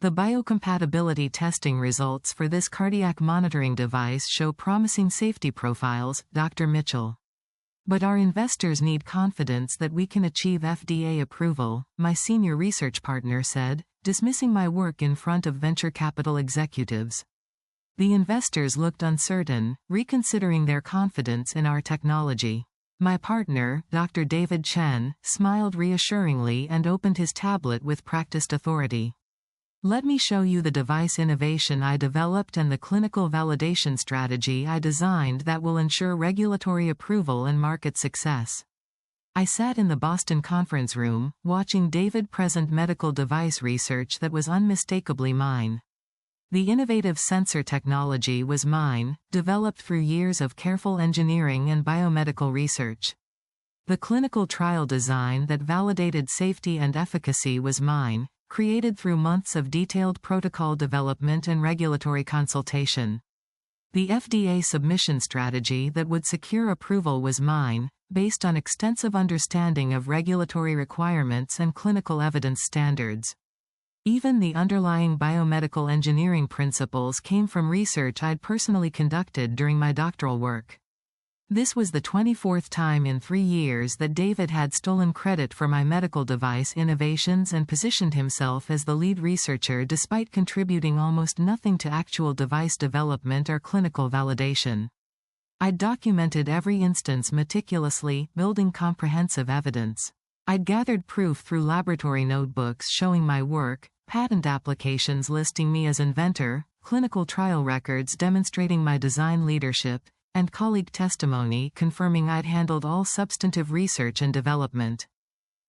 The biocompatibility testing results for this cardiac monitoring device show promising safety profiles, Dr. Mitchell. But our investors need confidence that we can achieve FDA approval, my senior research partner said, dismissing my work in front of venture capital executives. The investors looked uncertain, reconsidering their confidence in our technology. My partner, Dr. David Chen, smiled reassuringly and opened his tablet with practiced authority. Let me show you the device innovation I developed and the clinical validation strategy I designed that will ensure regulatory approval and market success. I sat in the Boston conference room, watching David present medical device research that was unmistakably mine. The innovative sensor technology was mine, developed through years of careful engineering and biomedical research. The clinical trial design that validated safety and efficacy was mine, created through months of detailed protocol development and regulatory consultation. The FDA submission strategy that would secure approval was mine, based on extensive understanding of regulatory requirements and clinical evidence standards. Even the underlying biomedical engineering principles came from research I'd personally conducted during my doctoral work. This was the 24th time in 3 years that David had stolen credit for my medical device innovations and positioned himself as the lead researcher despite contributing almost nothing to actual device development or clinical validation. I'd documented every instance meticulously, building comprehensive evidence. I'd gathered proof through laboratory notebooks showing my work, patent applications listing me as inventor, clinical trial records demonstrating my design leadership, and colleague testimony confirming I'd handled all substantive research and development.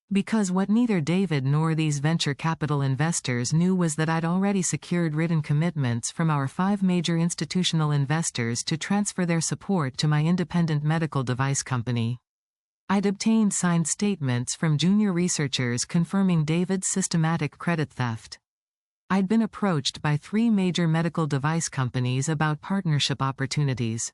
Because what neither David nor these venture capital investors knew was that I'd already secured written commitments from our 5 major institutional investors to transfer their support to my independent medical device company. I'd obtained signed statements from junior researchers confirming David's systematic credit theft. I'd been approached by 3 major medical device companies about partnership opportunities.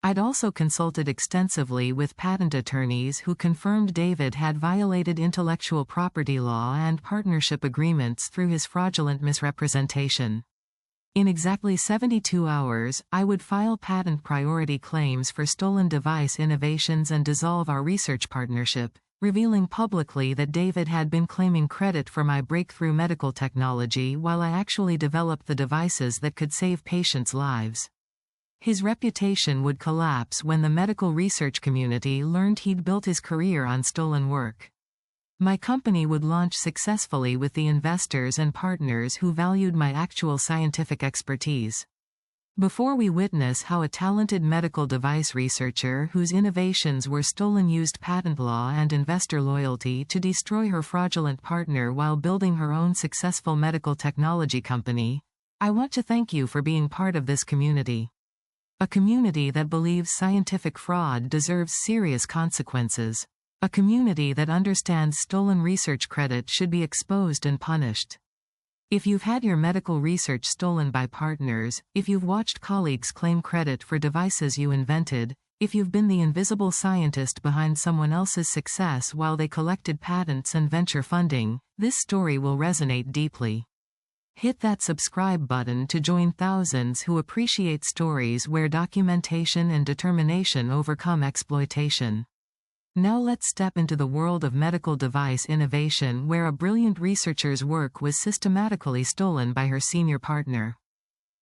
I'd also consulted extensively with patent attorneys who confirmed David had violated intellectual property law and partnership agreements through his fraudulent misrepresentation. In exactly 72 hours, I would file patent priority claims for stolen device innovations and dissolve our research partnership, revealing publicly that David had been claiming credit for my breakthrough medical technology while I actually developed the devices that could save patients' lives. His reputation would collapse when the medical research community learned he'd built his career on stolen work. My company would launch successfully with the investors and partners who valued my actual scientific expertise. Before we witness how a talented medical device researcher whose innovations were stolen used patent law and investor loyalty to destroy her fraudulent partner while building her own successful medical technology company, I want to thank you for being part of this community. A community that believes scientific fraud deserves serious consequences. A community that understands stolen research credit should be exposed and punished. If you've had your medical research stolen by partners, if you've watched colleagues claim credit for devices you invented, if you've been the invisible scientist behind someone else's success while they collected patents and venture funding, this story will resonate deeply. Hit that subscribe button to join thousands who appreciate stories where documentation and determination overcome exploitation. Now let's step into the world of medical device innovation where a brilliant researcher's work was systematically stolen by her senior partner.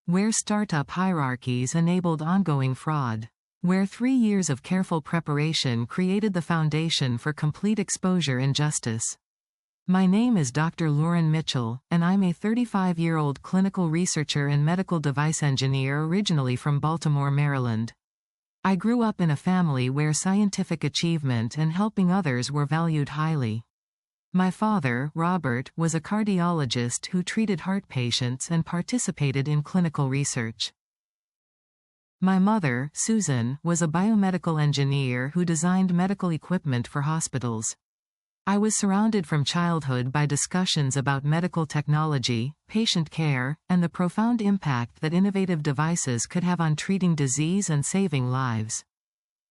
Where startup hierarchies enabled ongoing fraud. Where 3 years of careful preparation created the foundation for complete exposure and justice. My name is Dr. Lauren Mitchell, and I'm a 35-year-old clinical researcher and medical device engineer originally from Baltimore, Maryland. I grew up in a family where scientific achievement and helping others were valued highly. My father, Robert, was a cardiologist who treated heart patients and participated in clinical research. My mother, Susan, was a biomedical engineer who designed medical equipment for hospitals. I was surrounded from childhood by discussions about medical technology, patient care, and the profound impact that innovative devices could have on treating disease and saving lives.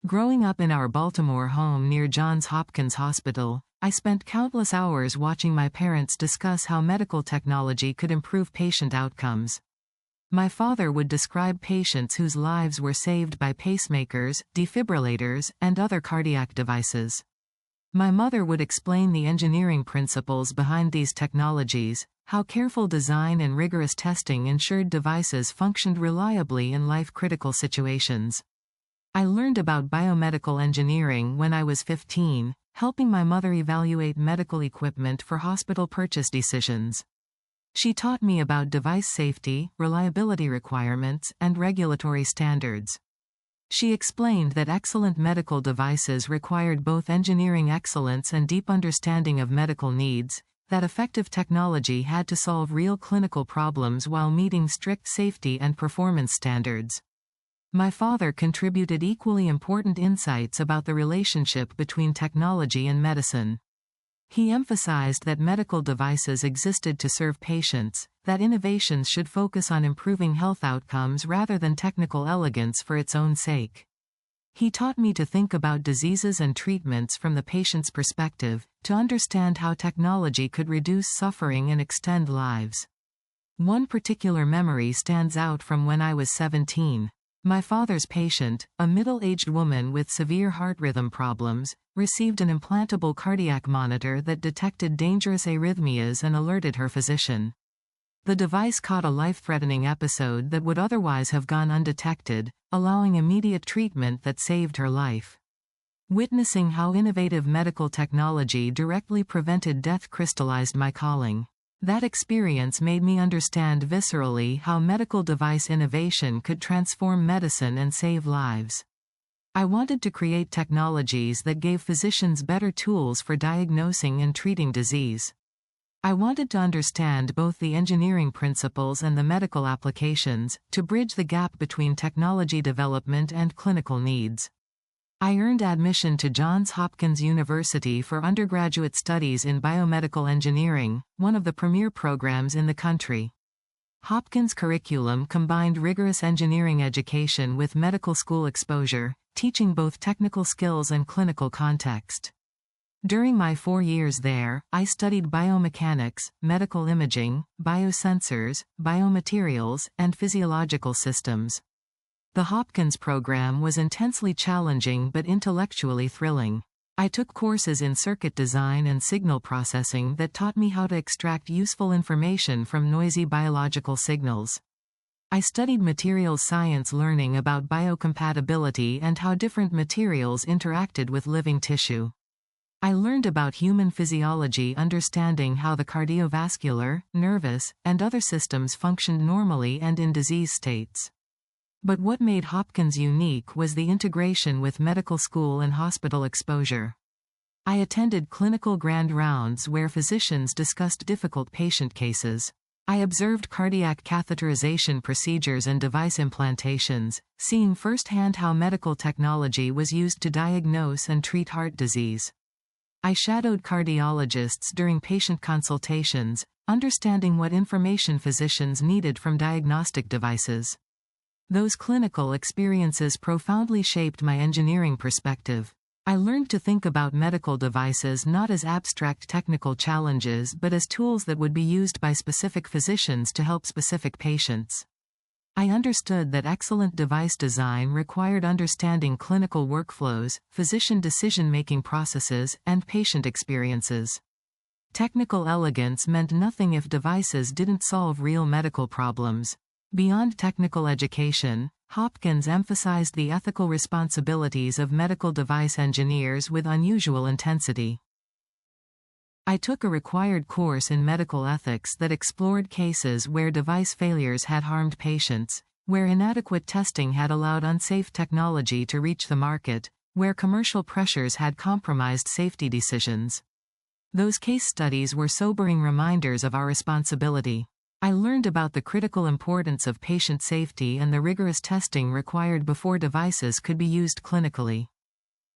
Growing up in our Baltimore home near Johns Hopkins Hospital, I spent countless hours watching my parents discuss how medical technology could improve patient outcomes. My father would describe patients whose lives were saved by pacemakers, defibrillators, and other cardiac devices. My mother would explain the engineering principles behind these technologies, how careful design and rigorous testing ensured devices functioned reliably in life-critical situations. I learned about biomedical engineering when I was 15, helping my mother evaluate medical equipment for hospital purchase decisions. She taught me about device safety, reliability requirements, and regulatory standards. She explained that excellent medical devices required both engineering excellence and deep understanding of medical needs, that effective technology had to solve real clinical problems while meeting strict safety and performance standards. My father contributed equally important insights about the relationship between technology and medicine. He emphasized that medical devices existed to serve patients, that innovations should focus on improving health outcomes rather than technical elegance for its own sake. He taught me to think about diseases and treatments from the patient's perspective, to understand how technology could reduce suffering and extend lives. One particular memory stands out from when I was 17. My father's patient, a middle-aged woman with severe heart rhythm problems, received an implantable cardiac monitor that detected dangerous arrhythmias and alerted her physician. The device caught a life-threatening episode that would otherwise have gone undetected, allowing immediate treatment that saved her life. Witnessing how innovative medical technology directly prevented death crystallized my calling. That experience made me understand viscerally how medical device innovation could transform medicine and save lives. I wanted to create technologies that gave physicians better tools for diagnosing and treating disease. I wanted to understand both the engineering principles and the medical applications, to bridge the gap between technology development and clinical needs. I earned admission to Johns Hopkins University for undergraduate studies in biomedical engineering, one of the premier programs in the country. Hopkins' curriculum combined rigorous engineering education with medical school exposure, teaching both technical skills and clinical context. During my 4 years there, I studied biomechanics, medical imaging, biosensors, biomaterials, and physiological systems. The Hopkins program was intensely challenging but intellectually thrilling. I took courses in circuit design and signal processing that taught me how to extract useful information from noisy biological signals. I studied materials science, learning about biocompatibility and how different materials interacted with living tissue. I learned about human physiology, understanding how the cardiovascular, nervous, and other systems functioned normally and in disease states. But what made Hopkins unique was the integration with medical school and hospital exposure. I attended clinical grand rounds where physicians discussed difficult patient cases. I observed cardiac catheterization procedures and device implantations, seeing firsthand how medical technology was used to diagnose and treat heart disease. I shadowed cardiologists during patient consultations, understanding what information physicians needed from diagnostic devices. Those clinical experiences profoundly shaped my engineering perspective. I learned to think about medical devices not as abstract technical challenges but as tools that would be used by specific physicians to help specific patients. I understood that excellent device design required understanding clinical workflows, physician decision-making processes, and patient experiences. Technical elegance meant nothing if devices didn't solve real medical problems. Beyond technical education, Hopkins emphasized the ethical responsibilities of medical device engineers with unusual intensity. I took a required course in medical ethics that explored cases where device failures had harmed patients, where inadequate testing had allowed unsafe technology to reach the market, where commercial pressures had compromised safety decisions. Those case studies were sobering reminders of our responsibility. I learned about the critical importance of patient safety and the rigorous testing required before devices could be used clinically.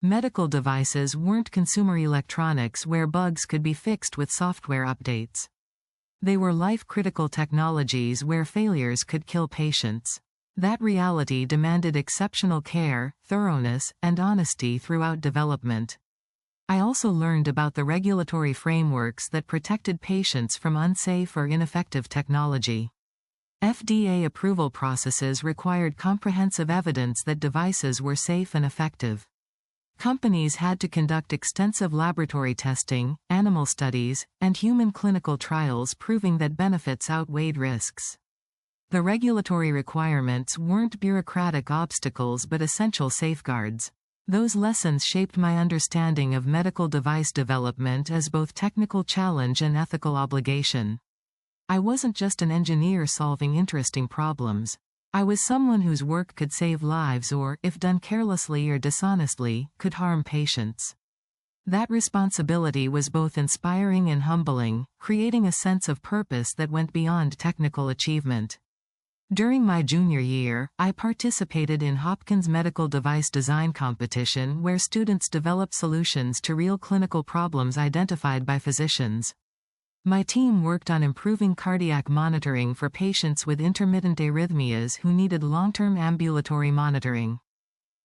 Medical devices weren't consumer electronics where bugs could be fixed with software updates. They were life-critical technologies where failures could kill patients. That reality demanded exceptional care, thoroughness, and honesty throughout development. I also learned about the regulatory frameworks that protected patients from unsafe or ineffective technology. FDA approval processes required comprehensive evidence that devices were safe and effective. Companies had to conduct extensive laboratory testing, animal studies, and human clinical trials proving that benefits outweighed risks. The regulatory requirements weren't bureaucratic obstacles but essential safeguards. Those lessons shaped my understanding of medical device development as both technical challenge and ethical obligation. I wasn't just an engineer solving interesting problems. I was someone whose work could save lives or, if done carelessly or dishonestly, could harm patients. That responsibility was both inspiring and humbling, creating a sense of purpose that went beyond technical achievement. During my junior year, I participated in Hopkins Medical Device Design Competition where students developed solutions to real clinical problems identified by physicians. My team worked on improving cardiac monitoring for patients with intermittent arrhythmias who needed long-term ambulatory monitoring.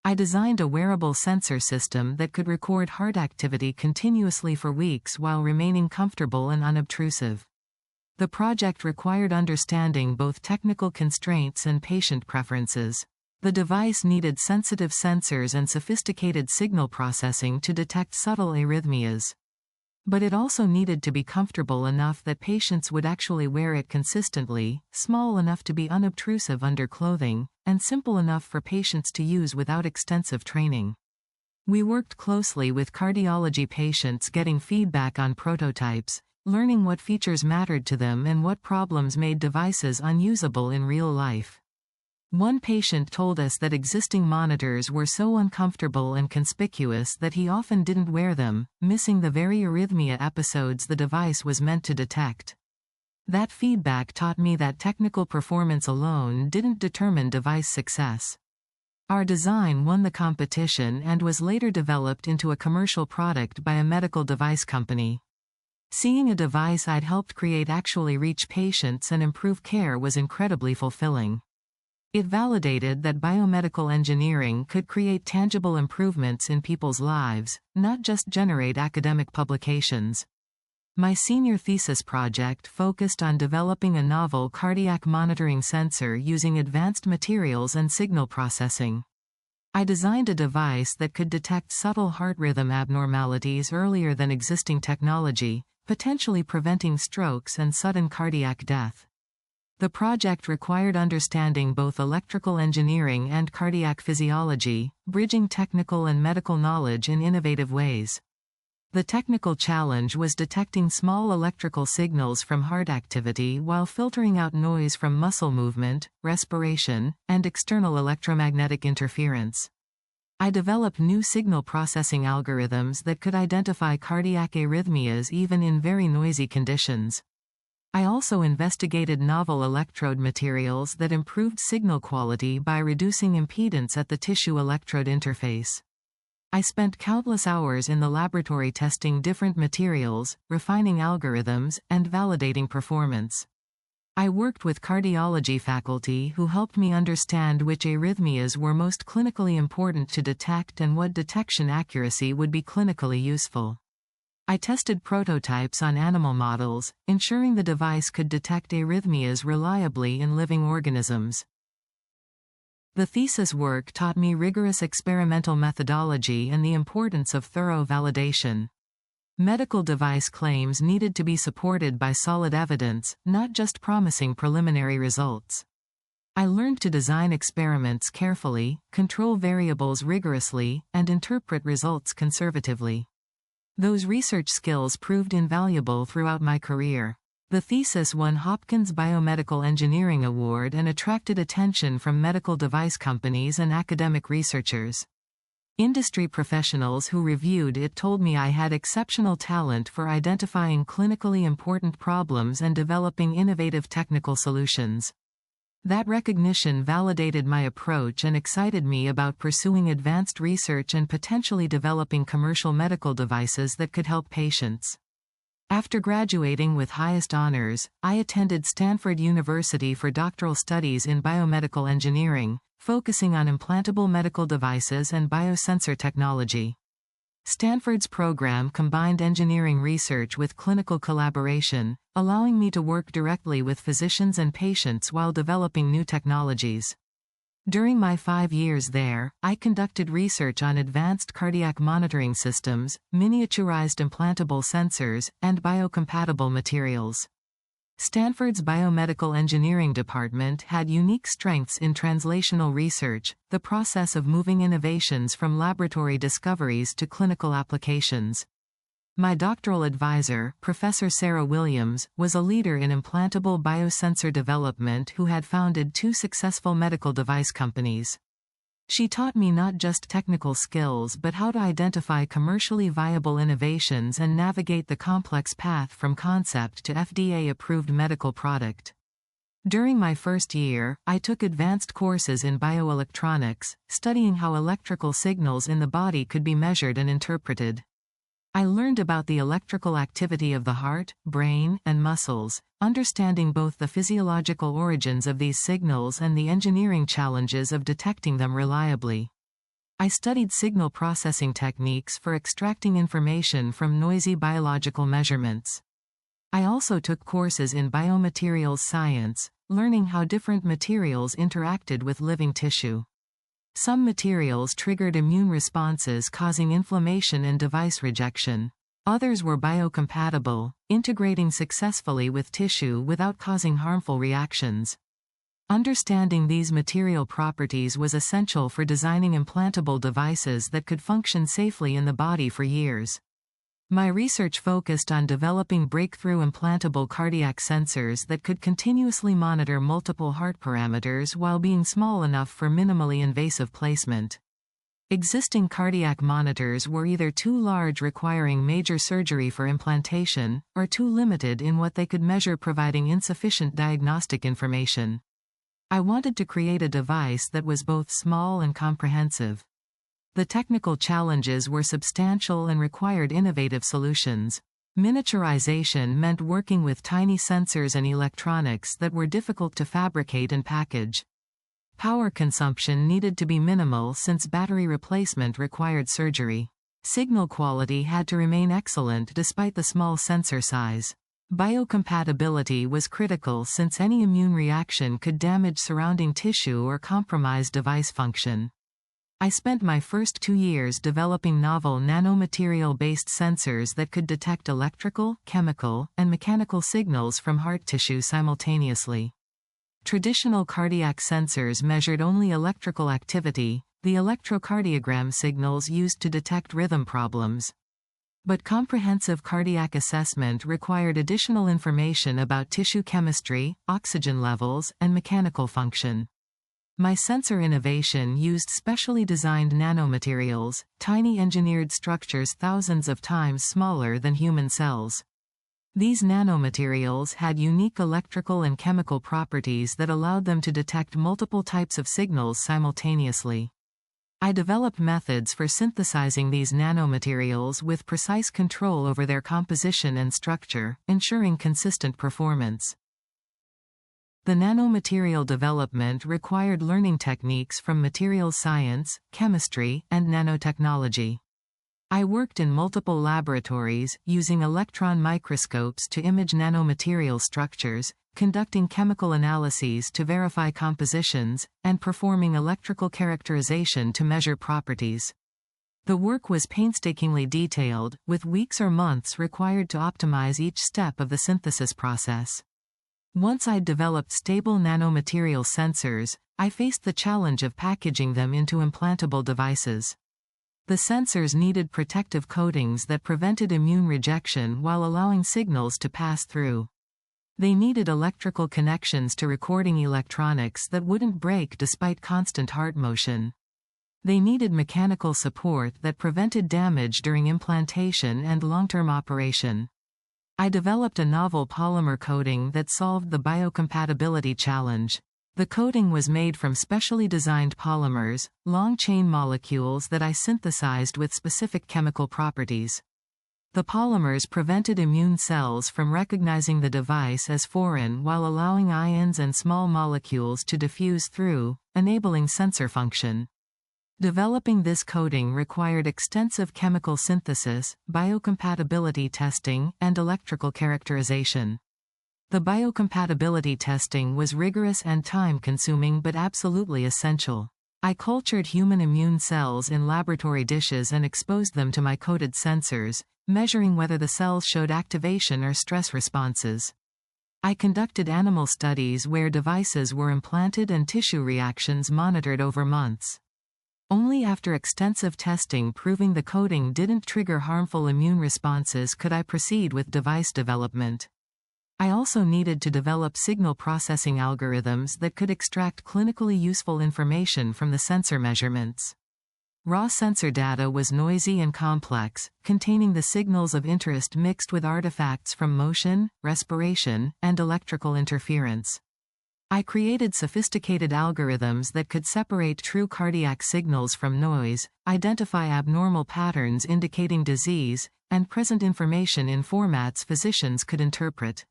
I designed a wearable sensor system that could record heart activity continuously for weeks while remaining comfortable and unobtrusive. The project required understanding both technical constraints and patient preferences. The device needed sensitive sensors and sophisticated signal processing to detect subtle arrhythmias. But it also needed to be comfortable enough that patients would actually wear it consistently, small enough to be unobtrusive under clothing, and simple enough for patients to use without extensive training. We worked closely with cardiology patients getting feedback on prototypes, learning what features mattered to them and what problems made devices unusable in real life. One patient told us that existing monitors were so uncomfortable and conspicuous that he often didn't wear them, missing the very arrhythmia episodes the device was meant to detect. That feedback taught me that technical performance alone didn't determine device success. Our design won the competition and was later developed into a commercial product by a medical device company. Seeing a device I'd helped create actually reach patients and improve care was incredibly fulfilling. It validated that biomedical engineering could create tangible improvements in people's lives, not just generate academic publications. My senior thesis project focused on developing a novel cardiac monitoring sensor using advanced materials and signal processing. I designed a device that could detect subtle heart rhythm abnormalities earlier than existing technology, potentially preventing strokes and sudden cardiac death. The project required understanding both electrical engineering and cardiac physiology, bridging technical and medical knowledge in innovative ways. The technical challenge was detecting small electrical signals from heart activity while filtering out noise from muscle movement, respiration, and external electromagnetic interference. I developed new signal processing algorithms that could identify cardiac arrhythmias even in very noisy conditions. I also investigated novel electrode materials that improved signal quality by reducing impedance at the tissue electrode interface. I spent countless hours in the laboratory testing different materials, refining algorithms, and validating performance. I worked with cardiology faculty who helped me understand which arrhythmias were most clinically important to detect and what detection accuracy would be clinically useful. I tested prototypes on animal models, ensuring the device could detect arrhythmias reliably in living organisms. The thesis work taught me rigorous experimental methodology and the importance of thorough validation. Medical device claims needed to be supported by solid evidence, not just promising preliminary results. I learned to design experiments carefully, control variables rigorously, and interpret results conservatively. Those research skills proved invaluable throughout my career. The thesis won Hopkins Biomedical Engineering Award and attracted attention from medical device companies and academic researchers. Industry professionals who reviewed it told me I had exceptional talent for identifying clinically important problems and developing innovative technical solutions. That recognition validated my approach and excited me about pursuing advanced research and potentially developing commercial medical devices that could help patients. After graduating with highest honors, I attended Stanford University for doctoral studies in biomedical engineering, focusing on implantable medical devices and biosensor technology. Stanford's program combined engineering research with clinical collaboration, allowing me to work directly with physicians and patients while developing new technologies. During my 5 years there, I conducted research on advanced cardiac monitoring systems, miniaturized implantable sensors, and biocompatible materials. Stanford's biomedical engineering department had unique strengths in translational research, the process of moving innovations from laboratory discoveries to clinical applications. My doctoral advisor, Professor Sarah Williams, was a leader in implantable biosensor development who had founded 2 successful medical device companies. She taught me not just technical skills but how to identify commercially viable innovations and navigate the complex path from concept to FDA-approved medical product. During my first year, I took advanced courses in bioelectronics, studying how electrical signals in the body could be measured and interpreted. I learned about the electrical activity of the heart, brain, and muscles, understanding both the physiological origins of these signals and the engineering challenges of detecting them reliably. I studied signal processing techniques for extracting information from noisy biological measurements. I also took courses in biomaterials science, learning how different materials interacted with living tissue. Some materials triggered immune responses causing inflammation and device rejection. Others were biocompatible, integrating successfully with tissue without causing harmful reactions. Understanding these material properties was essential for designing implantable devices that could function safely in the body for years. My research focused on developing breakthrough implantable cardiac sensors that could continuously monitor multiple heart parameters while being small enough for minimally invasive placement. Existing cardiac monitors were either too large requiring major surgery for implantation, or too limited in what they could measure providing insufficient diagnostic information. I wanted to create a device that was both small and comprehensive. The technical challenges were substantial and required innovative solutions. Miniaturization meant working with tiny sensors and electronics that were difficult to fabricate and package. Power consumption needed to be minimal since battery replacement required surgery. Signal quality had to remain excellent despite the small sensor size. Biocompatibility was critical since any immune reaction could damage surrounding tissue or compromise device function. I spent my first 2 years developing novel nanomaterial-based sensors that could detect electrical, chemical, and mechanical signals from heart tissue simultaneously. Traditional cardiac sensors measured only electrical activity, the electrocardiogram signals used to detect rhythm problems. But comprehensive cardiac assessment required additional information about tissue chemistry, oxygen levels, and mechanical function. My sensor innovation used specially designed nanomaterials, tiny engineered structures thousands of times smaller than human cells. These nanomaterials had unique electrical and chemical properties that allowed them to detect multiple types of signals simultaneously. I developed methods for synthesizing these nanomaterials with precise control over their composition and structure, ensuring consistent performance. The nanomaterial development required learning techniques from materials science, chemistry, and nanotechnology. I worked in multiple laboratories, using electron microscopes to image nanomaterial structures, conducting chemical analyses to verify compositions, and performing electrical characterization to measure properties. The work was painstakingly detailed, with weeks or months required to optimize each step of the synthesis process. Once I'd developed stable nanomaterial sensors, I faced the challenge of packaging them into implantable devices. The sensors needed protective coatings that prevented immune rejection while allowing signals to pass through. They needed electrical connections to recording electronics that wouldn't break despite constant heart motion. They needed mechanical support that prevented damage during implantation and long-term operation. I developed a novel polymer coating that solved the biocompatibility challenge. The coating was made from specially designed polymers, long-chain molecules that I synthesized with specific chemical properties. The polymers prevented immune cells from recognizing the device as foreign while allowing ions and small molecules to diffuse through, enabling sensor function. Developing this coating required extensive chemical synthesis, biocompatibility testing, and electrical characterization. The biocompatibility testing was rigorous and time-consuming but absolutely essential. I cultured human immune cells in laboratory dishes and exposed them to my coated sensors, measuring whether the cells showed activation or stress responses. I conducted animal studies where devices were implanted and tissue reactions monitored over months. Only after extensive testing proving the coating didn't trigger harmful immune responses could I proceed with device development. I also needed to develop signal processing algorithms that could extract clinically useful information from the sensor measurements. Raw sensor data was noisy and complex, containing the signals of interest mixed with artifacts from motion, respiration, and electrical interference. I created sophisticated algorithms that could separate true cardiac signals from noise, identify abnormal patterns indicating disease, and present information in formats physicians could interpret.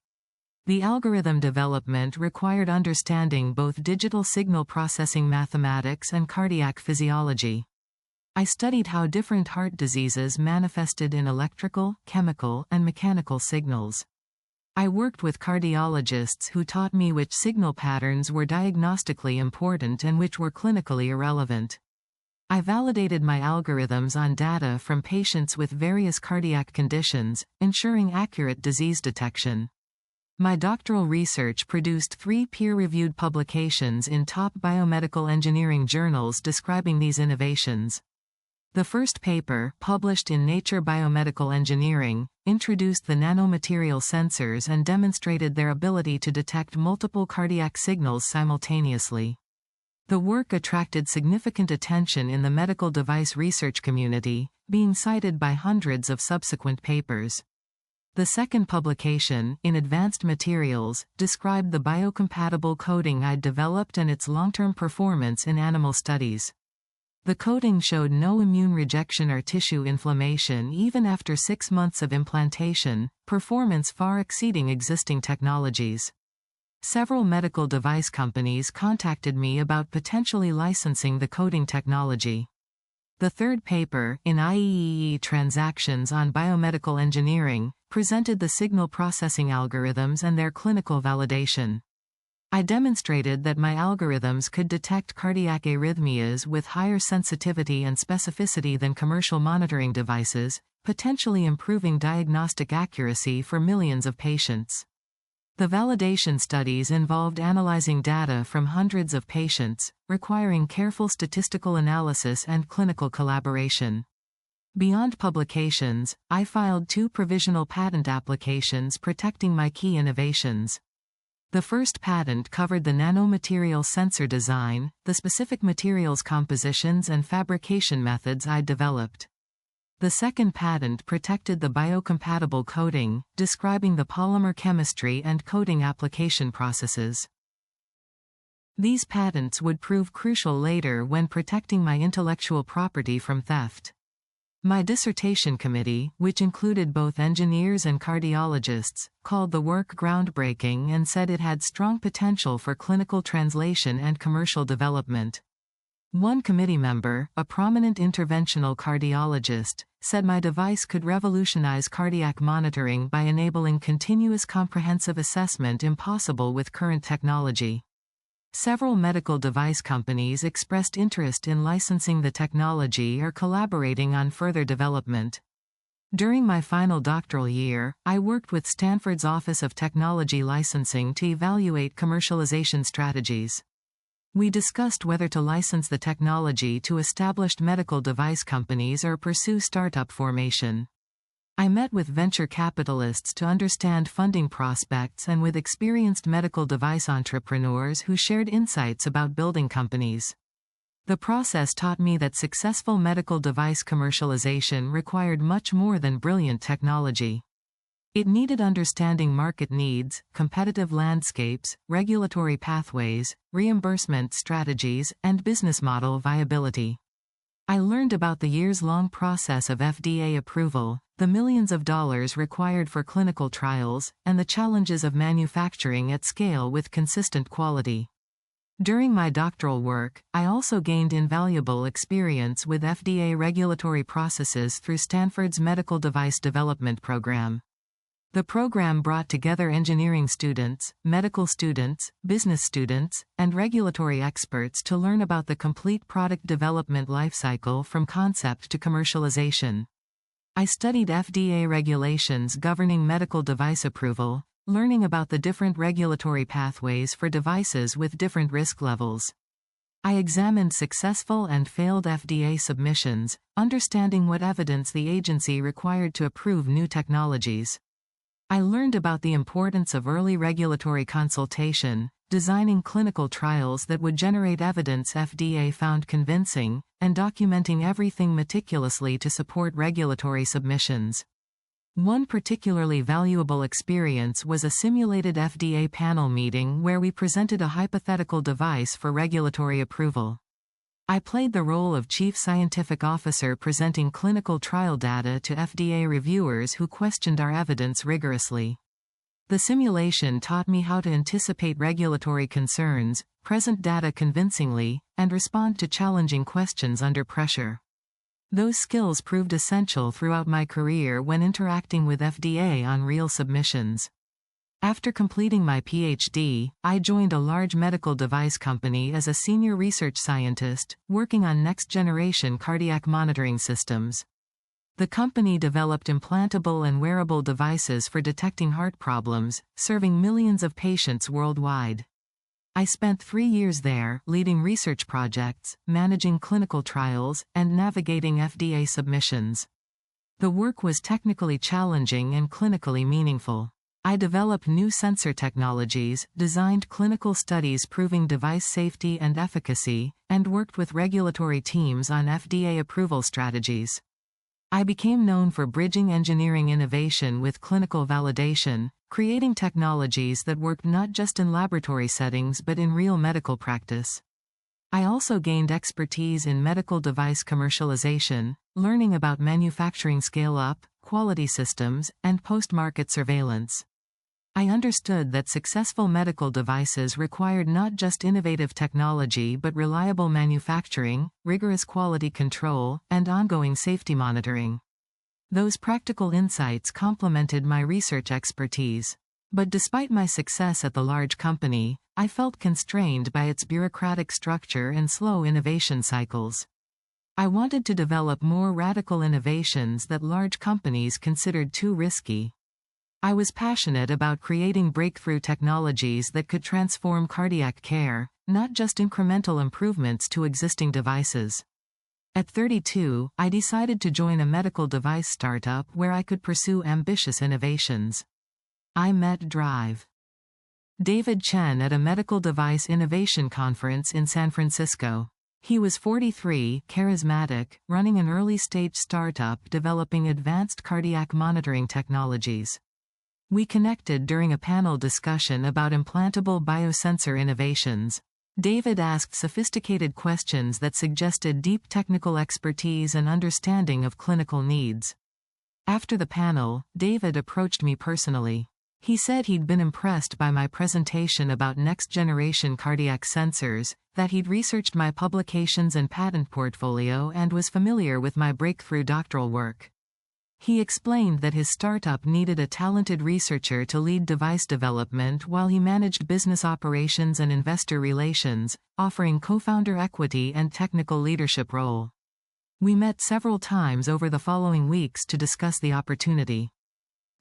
The algorithm development required understanding both digital signal processing mathematics and cardiac physiology. I studied how different heart diseases manifested in electrical, chemical, and mechanical signals. I worked with cardiologists who taught me which signal patterns were diagnostically important and which were clinically irrelevant. I validated my algorithms on data from patients with various cardiac conditions, ensuring accurate disease detection. My doctoral research produced 3 peer-reviewed publications in top biomedical engineering journals describing these innovations. The first paper, published in Nature Biomedical Engineering, introduced the nanomaterial sensors and demonstrated their ability to detect multiple cardiac signals simultaneously. The work attracted significant attention in the medical device research community, being cited by hundreds of subsequent papers. The second publication, in Advanced Materials, described the biocompatible coating I'd developed and its long-term performance in animal studies. The coating showed no immune rejection or tissue inflammation even after 6 months of implantation, performance far exceeding existing technologies. Several medical device companies contacted me about potentially licensing the coating technology. The third paper, in IEEE Transactions on Biomedical Engineering, presented the signal processing algorithms and their clinical validation. I demonstrated that my algorithms could detect cardiac arrhythmias with higher sensitivity and specificity than commercial monitoring devices, potentially improving diagnostic accuracy for millions of patients. The validation studies involved analyzing data from hundreds of patients, requiring careful statistical analysis and clinical collaboration. Beyond publications, I filed 2 provisional patent applications protecting my key innovations. The first patent covered the nanomaterial sensor design, the specific materials compositions and fabrication methods I'd developed. The second patent protected the biocompatible coating, describing the polymer chemistry and coating application processes. These patents would prove crucial later when protecting my intellectual property from theft. My dissertation committee, which included both engineers and cardiologists, called the work groundbreaking and said it had strong potential for clinical translation and commercial development. One committee member, a prominent interventional cardiologist, said my device could revolutionize cardiac monitoring by enabling continuous comprehensive assessment impossible with current technology. Several medical device companies expressed interest in licensing the technology or collaborating on further development. During my final doctoral year, I worked with Stanford's Office of Technology Licensing to evaluate commercialization strategies. We discussed whether to license the technology to established medical device companies or pursue startup formation. I met with venture capitalists to understand funding prospects and with experienced medical device entrepreneurs who shared insights about building companies. The process taught me that successful medical device commercialization required much more than brilliant technology. It needed understanding market needs, competitive landscapes, regulatory pathways, reimbursement strategies, and business model viability. I learned about the years-long process of FDA approval, the millions of dollars required for clinical trials, and the challenges of manufacturing at scale with consistent quality. During my doctoral work, I also gained invaluable experience with FDA regulatory processes through Stanford's Medical Device Development Program. The program brought together engineering students, medical students, business students, and regulatory experts to learn about the complete product development lifecycle from concept to commercialization. I studied FDA regulations governing medical device approval, learning about the different regulatory pathways for devices with different risk levels. I examined successful and failed FDA submissions, understanding what evidence the agency required to approve new technologies. I learned about the importance of early regulatory consultation, designing clinical trials that would generate evidence FDA found convincing, and documenting everything meticulously to support regulatory submissions. One particularly valuable experience was a simulated FDA panel meeting where we presented a hypothetical device for regulatory approval. I played the role of Chief Scientific Officer presenting clinical trial data to FDA reviewers who questioned our evidence rigorously. The simulation taught me how to anticipate regulatory concerns, present data convincingly, and respond to challenging questions under pressure. Those skills proved essential throughout my career when interacting with FDA on real submissions. After completing my PhD, I joined a large medical device company as a senior research scientist, working on next-generation cardiac monitoring systems. The company developed implantable and wearable devices for detecting heart problems, serving millions of patients worldwide. I spent 3 years there, leading research projects, managing clinical trials, and navigating FDA submissions. The work was technically challenging and clinically meaningful. I developed new sensor technologies, designed clinical studies proving device safety and efficacy, and worked with regulatory teams on FDA approval strategies. I became known for bridging engineering innovation with clinical validation, creating technologies that worked not just in laboratory settings but in real medical practice. I also gained expertise in medical device commercialization, learning about manufacturing scale-up, quality systems, and post-market surveillance. I understood that successful medical devices required not just innovative technology but reliable manufacturing, rigorous quality control, and ongoing safety monitoring. Those practical insights complemented my research expertise. But despite my success at the large company, I felt constrained by its bureaucratic structure and slow innovation cycles. I wanted to develop more radical innovations that large companies considered too risky. I was passionate about creating breakthrough technologies that could transform cardiac care, not just incremental improvements to existing devices. At 32, I decided to join a medical device startup where I could pursue ambitious innovations. I met Drive. David Chen at a medical device innovation conference in San Francisco. He was 43, charismatic, running an early-stage startup developing advanced cardiac monitoring technologies. We connected during a panel discussion about implantable biosensor innovations. David asked sophisticated questions that suggested deep technical expertise and understanding of clinical needs. After the panel, David approached me personally. He said he'd been impressed by my presentation about next-generation cardiac sensors, that he'd researched my publications and patent portfolio and was familiar with my breakthrough doctoral work. He explained that his startup needed a talented researcher to lead device development while he managed business operations and investor relations, offering co-founder equity and technical leadership role. We met several times over the following weeks to discuss the opportunity.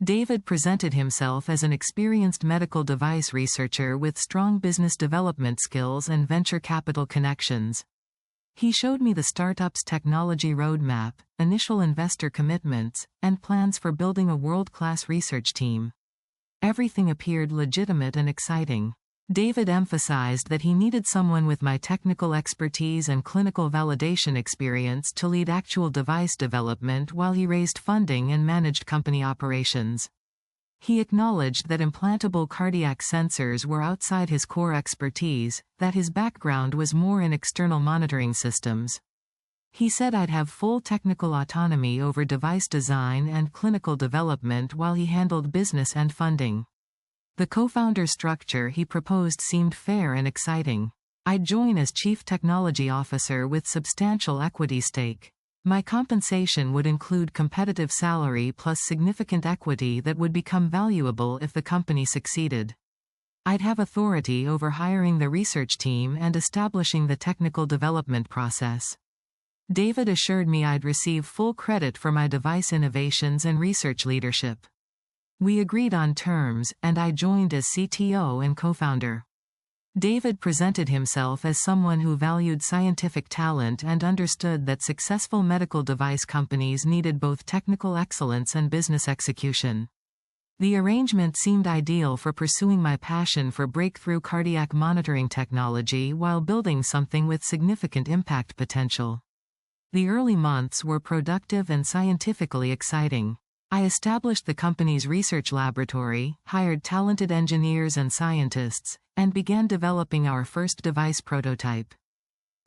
David presented himself as an experienced medical device researcher with strong business development skills and venture capital connections. He showed me the startup's technology roadmap, initial investor commitments, and plans for building a world-class research team. Everything appeared legitimate and exciting. David emphasized that he needed someone with my technical expertise and clinical validation experience to lead actual device development while he raised funding and managed company operations. He acknowledged that implantable cardiac sensors were outside his core expertise, that his background was more in external monitoring systems. He said I'd have full technical autonomy over device design and clinical development while he handled business and funding. The co-founder structure he proposed seemed fair and exciting. I'd join as Chief Technology Officer with substantial equity stake. My compensation would include competitive salary plus significant equity that would become valuable if the company succeeded. I'd have authority over hiring the research team and establishing the technical development process. David assured me I'd receive full credit for my device innovations and research leadership. We agreed on terms, and I joined as CTO and co-founder. David presented himself as someone who valued scientific talent and understood that successful medical device companies needed both technical excellence and business execution. The arrangement seemed ideal for pursuing my passion for breakthrough cardiac monitoring technology while building something with significant impact potential. The early months were productive and scientifically exciting. I established the company's research laboratory, hired talented engineers and scientists, and began developing our first device prototype.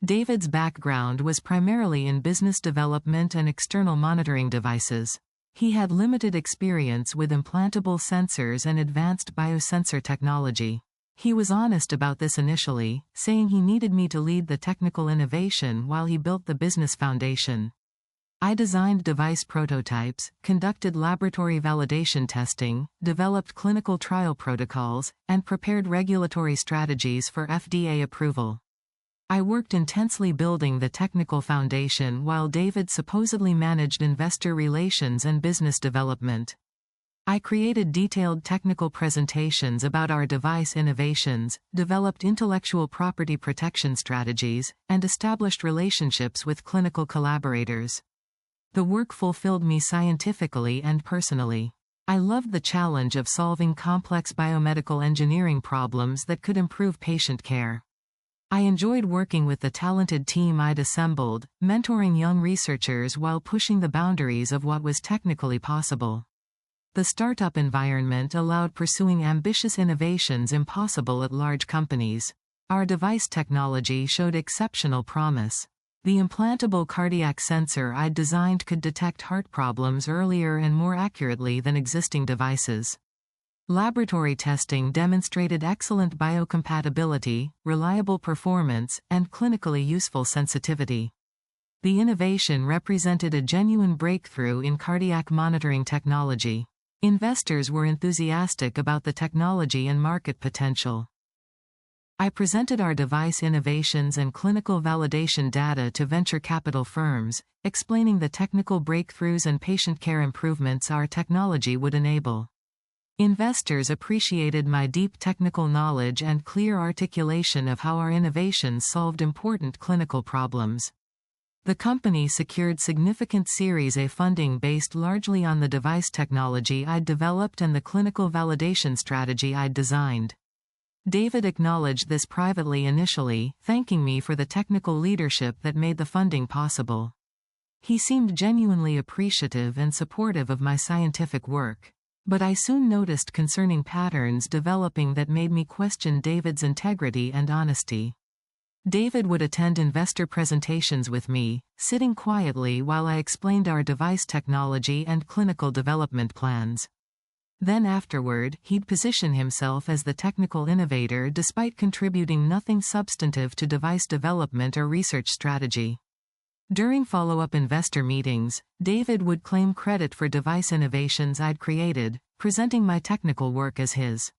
David's background was primarily in business development and external monitoring devices. He had limited experience with implantable sensors and advanced biosensor technology. He was honest about this initially, saying he needed me to lead the technical innovation while he built the business foundation. I designed device prototypes, conducted laboratory validation testing, developed clinical trial protocols, and prepared regulatory strategies for FDA approval. I worked intensely building the technical foundation while David supposedly managed investor relations and business development. I created detailed technical presentations about our device innovations, developed intellectual property protection strategies, and established relationships with clinical collaborators. The work fulfilled me scientifically and personally. I loved the challenge of solving complex biomedical engineering problems that could improve patient care. I enjoyed working with the talented team I'd assembled, mentoring young researchers while pushing the boundaries of what was technically possible. The startup environment allowed pursuing ambitious innovations impossible at large companies. Our device technology showed exceptional promise. The implantable cardiac sensor I'd designed could detect heart problems earlier and more accurately than existing devices. Laboratory testing demonstrated excellent biocompatibility, reliable performance, and clinically useful sensitivity. The innovation represented a genuine breakthrough in cardiac monitoring technology. Investors were enthusiastic about the technology and market potential. I presented our device innovations and clinical validation data to venture capital firms, explaining the technical breakthroughs and patient care improvements our technology would enable. Investors appreciated my deep technical knowledge and clear articulation of how our innovations solved important clinical problems. The company secured significant Series A funding based largely on the device technology I'd developed and the clinical validation strategy I'd designed. David acknowledged this privately initially, thanking me for the technical leadership that made the funding possible. He seemed genuinely appreciative and supportive of my scientific work. But I soon noticed concerning patterns developing that made me question David's integrity and honesty. David would attend investor presentations with me, sitting quietly while I explained our device technology and clinical development plans. Then afterward, he'd position himself as the technical innovator despite contributing nothing substantive to device development or research strategy. During follow-up investor meetings, David would claim credit for device innovations I'd created, presenting my technical work as his.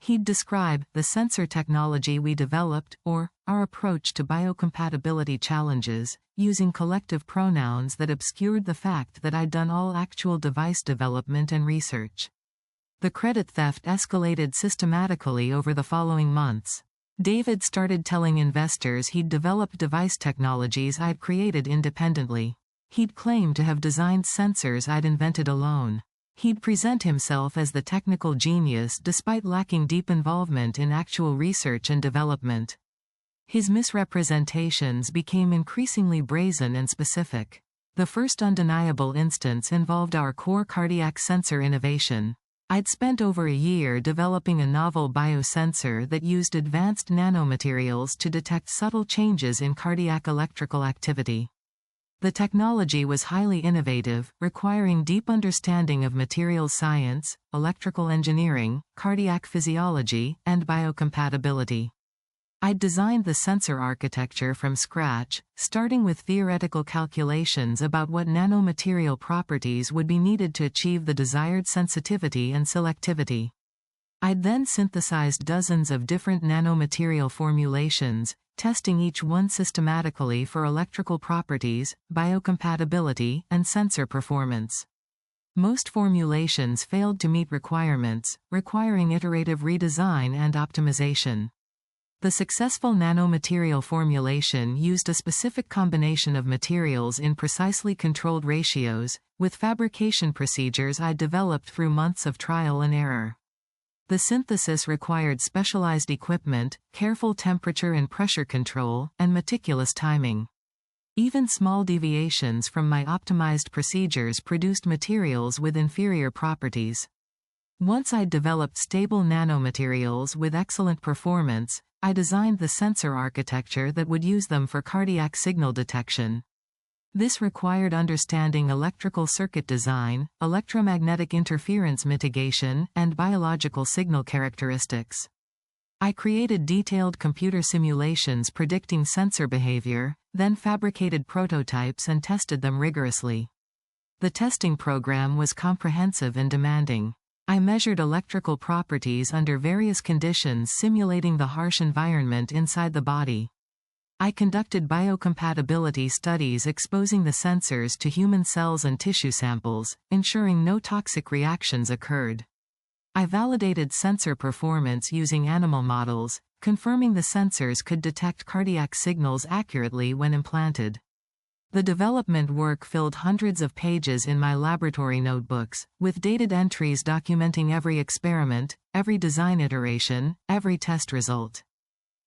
He'd describe the sensor technology we developed, or our approach to biocompatibility challenges, using collective pronouns that obscured the fact that I'd done all actual device development and research. The credit theft escalated systematically over the following months. David started telling investors he'd developed device technologies I'd created independently. He'd claim to have designed sensors I'd invented alone. He'd present himself as the technical genius despite lacking deep involvement in actual research and development. His misrepresentations became increasingly brazen and specific. The first undeniable instance involved our core cardiac sensor innovation. I'd spent over a year developing a novel biosensor that used advanced nanomaterials to detect subtle changes in cardiac electrical activity. The technology was highly innovative, requiring deep understanding of materials science, electrical engineering, cardiac physiology, and biocompatibility. I'd designed the sensor architecture from scratch, starting with theoretical calculations about what nanomaterial properties would be needed to achieve the desired sensitivity and selectivity. I'd then synthesized dozens of different nanomaterial formulations, testing each one systematically for electrical properties, biocompatibility, and sensor performance. Most formulations failed to meet requirements, requiring iterative redesign and optimization. The successful nanomaterial formulation used a specific combination of materials in precisely controlled ratios, with fabrication procedures I developed through months of trial and error. The synthesis required specialized equipment, careful temperature and pressure control, and meticulous timing. Even small deviations from my optimized procedures produced materials with inferior properties. Once I'd developed stable nanomaterials with excellent performance, I designed the sensor architecture that would use them for cardiac signal detection. This required understanding electrical circuit design, electromagnetic interference mitigation, and biological signal characteristics. I created detailed computer simulations predicting sensor behavior, then fabricated prototypes and tested them rigorously. The testing program was comprehensive and demanding. I measured electrical properties under various conditions simulating the harsh environment inside the body. I conducted biocompatibility studies exposing the sensors to human cells and tissue samples, ensuring no toxic reactions occurred. I validated sensor performance using animal models, confirming the sensors could detect cardiac signals accurately when implanted. The development work filled hundreds of pages in my laboratory notebooks, with dated entries documenting every experiment, every design iteration, every test result.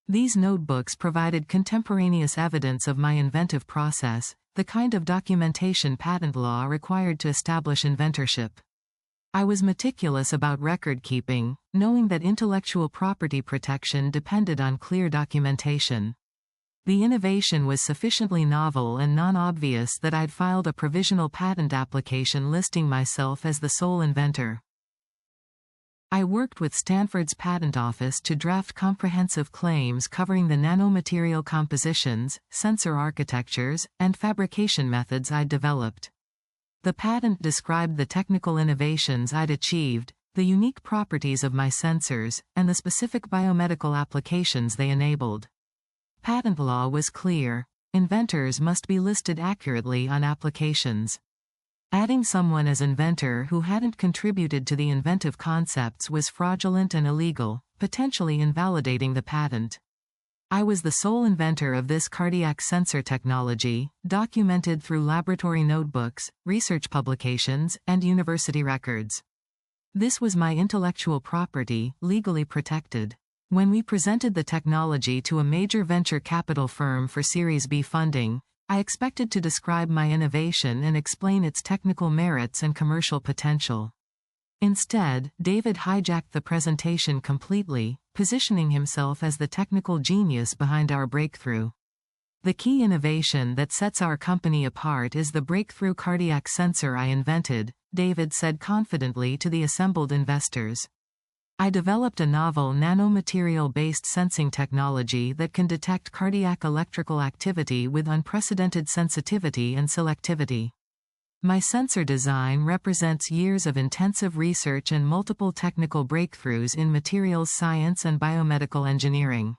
These notebooks provided contemporaneous evidence of my inventive process, the kind of documentation patent law required to establish inventorship. I was meticulous about record-keeping, knowing that intellectual property protection depended on clear documentation. The innovation was sufficiently novel and non-obvious that I'd filed a provisional patent application listing myself as the sole inventor. I worked with Stanford's patent office to draft comprehensive claims covering the nanomaterial compositions, sensor architectures, and fabrication methods I'd developed. The patent described the technical innovations I'd achieved, the unique properties of my sensors, and the specific biomedical applications they enabled. Patent law was clear: inventors must be listed accurately on applications. Adding someone as inventor who hadn't contributed to the inventive concepts was fraudulent and illegal, potentially invalidating the patent. I was the sole inventor of this cardiac sensor technology, documented through laboratory notebooks, research publications, and university records. This was my intellectual property, legally protected. When we presented the technology to a major venture capital firm for Series B funding, I expected to describe my innovation and explain its technical merits and commercial potential. Instead, David hijacked the presentation completely, positioning himself as the technical genius behind our breakthrough. The key innovation that sets our company apart is the breakthrough cardiac sensor I invented, David said confidently to the assembled investors. I developed a novel nanomaterial-based sensing technology that can detect cardiac electrical activity with unprecedented sensitivity and selectivity. My sensor design represents years of intensive research and multiple technical breakthroughs in materials science and biomedical engineering.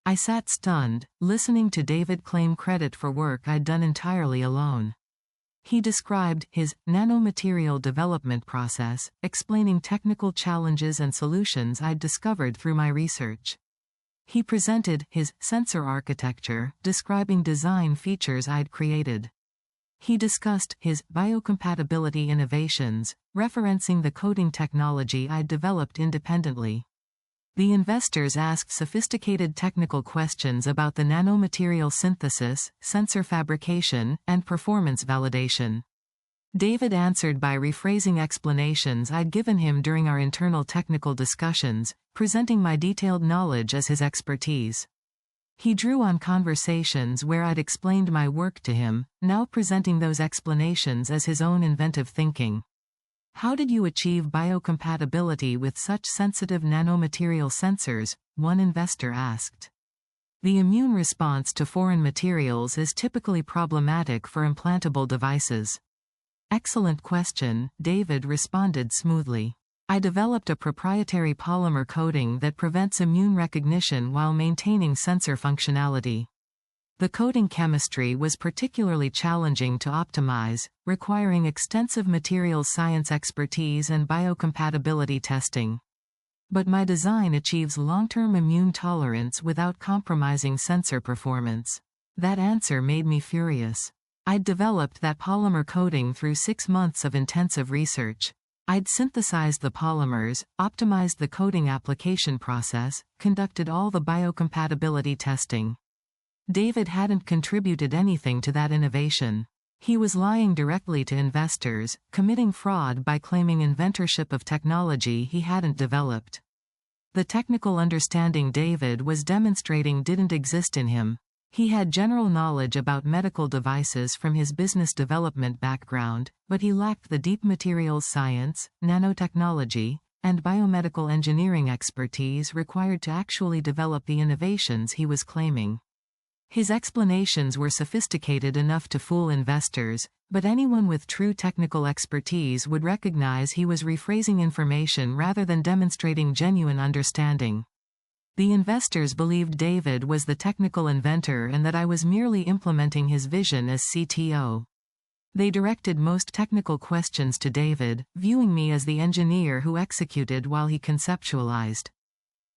I sat stunned, listening to David claim credit for work I'd done entirely alone. He described his nanomaterial development process, explaining technical challenges and solutions I'd discovered through my research. He presented his sensor architecture, describing design features I'd created. He discussed his biocompatibility innovations, referencing the coating technology I'd developed independently. The investors asked sophisticated technical questions about the nanomaterial synthesis, sensor fabrication, and performance validation. David answered by rephrasing explanations I'd given him during our internal technical discussions, presenting my detailed knowledge as his expertise. He drew on conversations where I'd explained my work to him, now presenting those explanations as his own inventive thinking. How did you achieve biocompatibility with such sensitive nanomaterial sensors? One investor asked. The immune response to foreign materials is typically problematic for implantable devices. Excellent question, David responded smoothly. I developed a proprietary polymer coating that prevents immune recognition while maintaining sensor functionality. The coating chemistry was particularly challenging to optimize, requiring extensive materials science expertise and biocompatibility testing. But my design achieves long-term immune tolerance without compromising sensor performance. That answer made me furious. I'd developed that polymer coating through 6 months of intensive research. I'd synthesized the polymers, optimized the coating application process, conducted all the biocompatibility testing. David hadn't contributed anything to that innovation. He was lying directly to investors, committing fraud by claiming inventorship of technology he hadn't developed. The technical understanding David was demonstrating didn't exist in him. He had general knowledge about medical devices from his business development background, but he lacked the deep materials science, nanotechnology, and biomedical engineering expertise required to actually develop the innovations he was claiming. His explanations were sophisticated enough to fool investors, but anyone with true technical expertise would recognize he was rephrasing information rather than demonstrating genuine understanding. The investors believed David was the technical inventor and that I was merely implementing his vision as CTO. They directed most technical questions to David, viewing me as the engineer who executed while he conceptualized.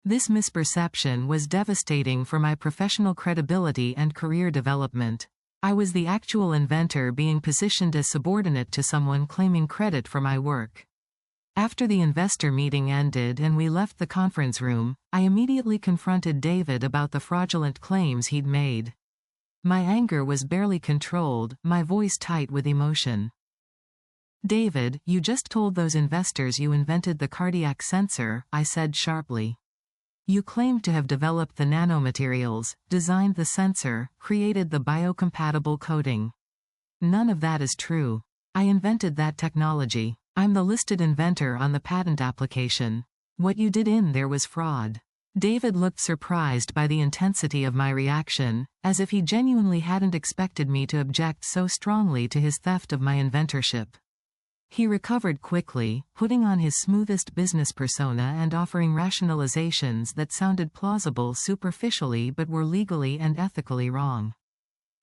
This misperception was devastating for my professional credibility and career development. I was the actual inventor being positioned as subordinate to someone claiming credit for my work. After the investor meeting ended and we left the conference room, I immediately confronted David about the fraudulent claims he'd made. My anger was barely controlled, my voice tight with emotion. "David, you just told those investors you invented the cardiac sensor," I said sharply. "You claimed to have developed the nanomaterials, designed the sensor, created the biocompatible coating. None of that is true. I invented that technology. I'm the listed inventor on the patent application. What you did in there was fraud." David looked surprised by the intensity of my reaction, as if he genuinely hadn't expected me to object so strongly to his theft of my inventorship. He recovered quickly, putting on his smoothest business persona and offering rationalizations that sounded plausible superficially but were legally and ethically wrong.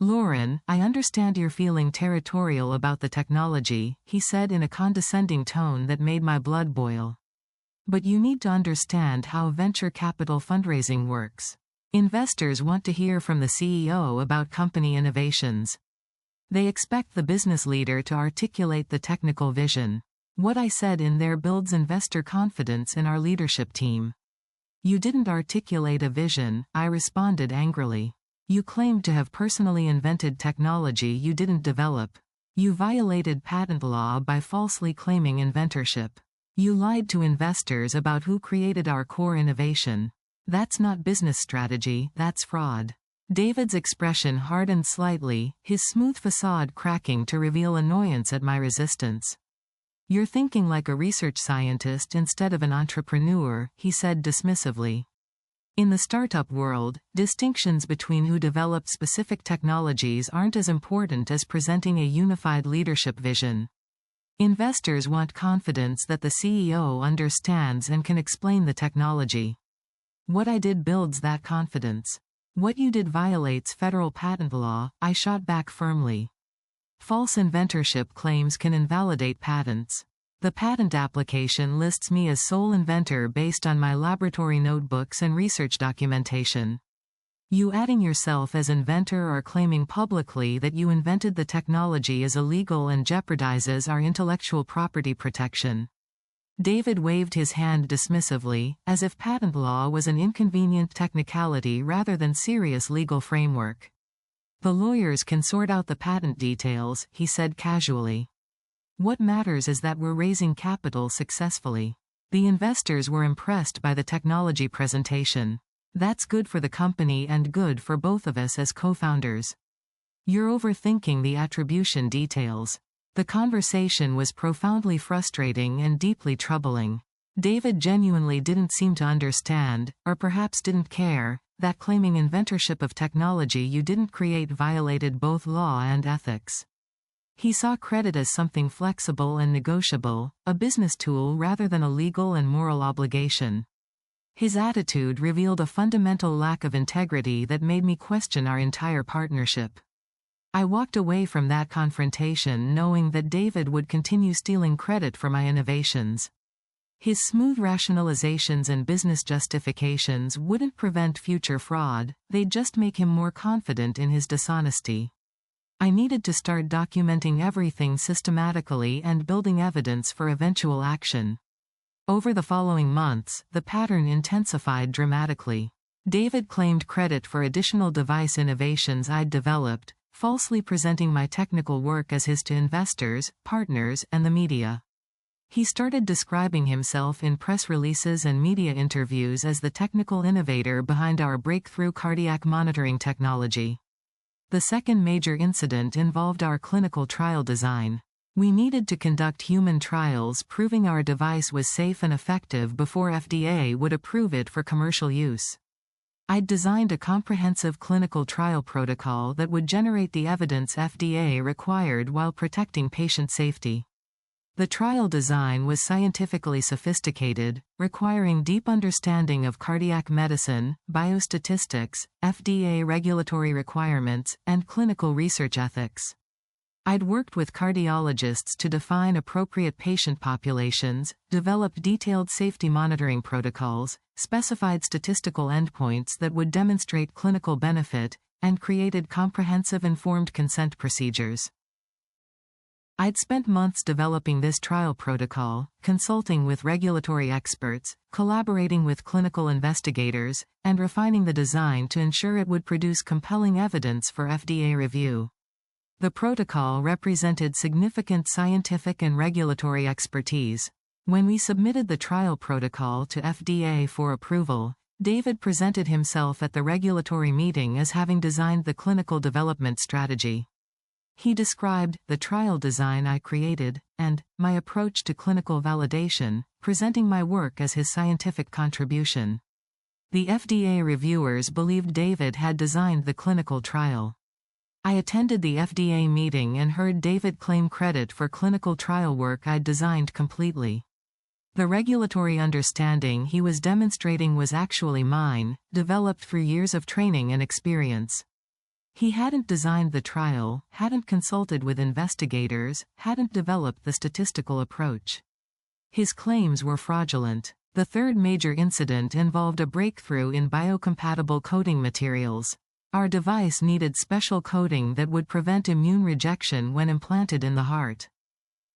"Lauren, I understand you're feeling territorial about the technology," he said in a condescending tone that made my blood boil. "But you need to understand how venture capital fundraising works. Investors want to hear from the CEO about company innovations. They expect the business leader to articulate the technical vision. What I said in there builds investor confidence in our leadership team." "You didn't articulate a vision," I responded angrily. "You claimed to have personally invented technology you didn't develop. You violated patent law by falsely claiming inventorship. You lied to investors about who created our core innovation. That's not business strategy, that's fraud." David's expression hardened slightly, his smooth facade cracking to reveal annoyance at my resistance. "You're thinking like a research scientist instead of an entrepreneur," he said dismissively. "In the startup world, distinctions between who developed specific technologies aren't as important as presenting a unified leadership vision. Investors want confidence that the CEO understands and can explain the technology. What I did builds that confidence. What you did violates federal patent law," I shot back firmly. "False inventorship claims can invalidate patents. The patent application lists me as sole inventor based on my laboratory notebooks and research documentation. You adding yourself as inventor or claiming publicly that you invented the technology is illegal and jeopardizes our intellectual property protection." David waved his hand dismissively, as if patent law was an inconvenient technicality rather than serious legal framework. "The lawyers can sort out the patent details," he said casually. "What matters is that we're raising capital successfully. The investors were impressed by the technology presentation. That's good for the company and good for both of us as co-founders. You're overthinking the attribution details." The conversation was profoundly frustrating and deeply troubling. David genuinely didn't seem to understand, or perhaps didn't care, that claiming inventorship of technology you didn't create violated both law and ethics. He saw credit as something flexible and negotiable, a business tool rather than a legal and moral obligation. His attitude revealed a fundamental lack of integrity that made me question our entire partnership. I walked away from that confrontation knowing that David would continue stealing credit for my innovations. His smooth rationalizations and business justifications wouldn't prevent future fraud, they'd just make him more confident in his dishonesty. I needed to start documenting everything systematically and building evidence for eventual action. Over the following months, the pattern intensified dramatically. David claimed credit for additional device innovations I'd developed, falsely presenting my technical work as his to investors, partners, and the media. He started describing himself in press releases and media interviews as the technical innovator behind our breakthrough cardiac monitoring technology. The second major incident involved our clinical trial design. We needed to conduct human trials proving our device was safe and effective before FDA would approve it for commercial use. I'd designed a comprehensive clinical trial protocol that would generate the evidence FDA required while protecting patient safety. The trial design was scientifically sophisticated, requiring deep understanding of cardiac medicine, biostatistics, FDA regulatory requirements, and clinical research ethics. I'd worked with cardiologists to define appropriate patient populations, develop detailed safety monitoring protocols, specified statistical endpoints that would demonstrate clinical benefit, and created comprehensive informed consent procedures. I'd spent months developing this trial protocol, consulting with regulatory experts, collaborating with clinical investigators, and refining the design to ensure it would produce compelling evidence for FDA review. The protocol represented significant scientific and regulatory expertise. When we submitted the trial protocol to FDA for approval, David presented himself at the regulatory meeting as having designed the clinical development strategy. He described the trial design I created, and my approach to clinical validation, presenting my work as his scientific contribution. The FDA reviewers believed David had designed the clinical trial. I attended the FDA meeting and heard David claim credit for clinical trial work I'd designed completely. The regulatory understanding he was demonstrating was actually mine, developed through years of training and experience. He hadn't designed the trial, hadn't consulted with investigators, hadn't developed the statistical approach. His claims were fraudulent. The third major incident involved a breakthrough in biocompatible coating materials. Our device needed special coating that would prevent immune rejection when implanted in the heart.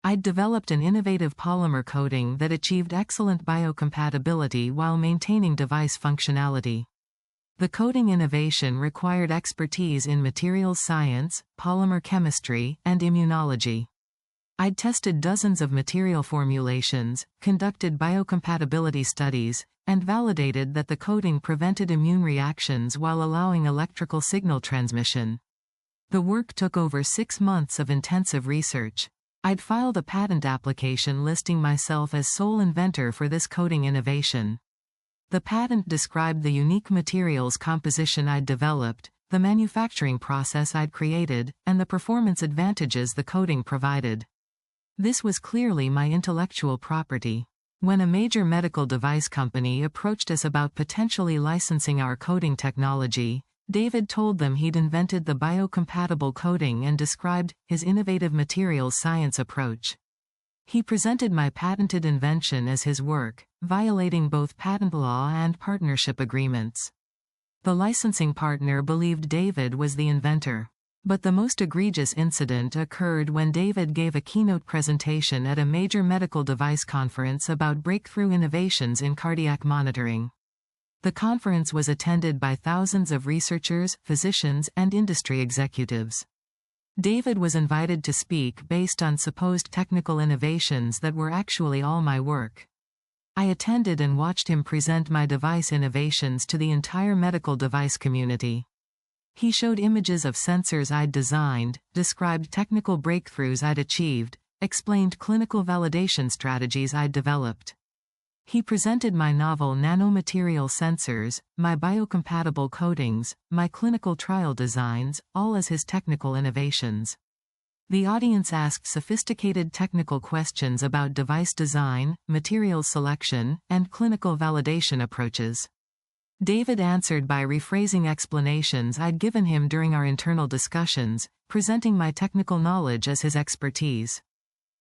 I'd developed an innovative polymer coating that achieved excellent biocompatibility while maintaining device functionality. The coating innovation required expertise in materials science, polymer chemistry, and immunology. I'd tested dozens of material formulations, conducted biocompatibility studies, and validated that the coating prevented immune reactions while allowing electrical signal transmission. The work took over 6 months of intensive research. I'd filed a patent application listing myself as sole inventor for this coating innovation. The patent described the unique materials composition I'd developed, the manufacturing process I'd created, and the performance advantages the coating provided. This was clearly my intellectual property. When a major medical device company approached us about potentially licensing our coating technology, David told them he'd invented the biocompatible coating and described his innovative materials science approach. He presented my patented invention as his work, violating both patent law and partnership agreements. The licensing partner believed David was the inventor. But the most egregious incident occurred when David gave a keynote presentation at a major medical device conference about breakthrough innovations in cardiac monitoring. The conference was attended by thousands of researchers, physicians, and industry executives. David was invited to speak based on supposed technical innovations that were actually all my work. I attended and watched him present my device innovations to the entire medical device community. He showed images of sensors I'd designed, described technical breakthroughs I'd achieved, explained clinical validation strategies I'd developed. He presented my novel nanomaterial sensors, my biocompatible coatings, my clinical trial designs, all as his technical innovations. The audience asked sophisticated technical questions about device design, materials selection, and clinical validation approaches. David answered by rephrasing explanations I'd given him during our internal discussions, presenting my technical knowledge as his expertise.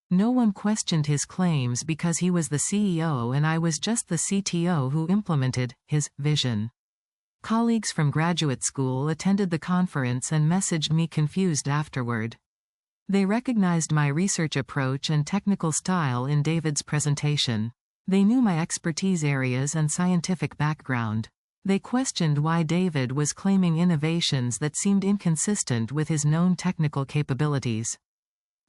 No one questioned his claims because he was the CEO and I was just the CTO who implemented his vision. Colleagues from graduate school attended the conference and messaged me confused afterward. They recognized my research approach and technical style in David's presentation. They knew my expertise areas and scientific background. They questioned why David was claiming innovations that seemed inconsistent with his known technical capabilities.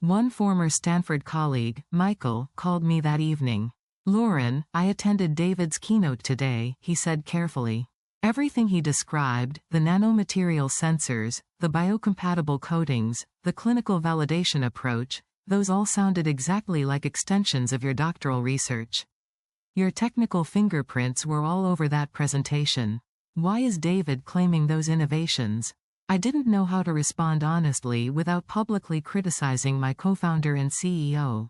One former Stanford colleague, Michael, called me that evening. "Lauren, I attended David's keynote today," he said carefully. Everything he described, the nanomaterial sensors, the biocompatible coatings, the clinical validation approach, those all sounded exactly like extensions of your doctoral research. Your technical fingerprints were all over that presentation. Why is David claiming those innovations? I didn't know how to respond honestly without publicly criticizing my co-founder and CEO.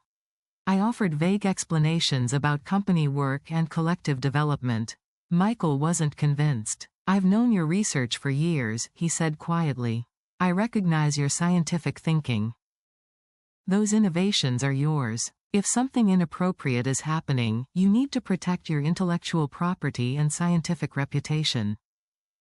I offered vague explanations about company work and collective development. Michael wasn't convinced. "I've known your research for years," he said quietly. "I recognize your scientific thinking. Those innovations are yours. If something inappropriate is happening, you need to protect your intellectual property and scientific reputation."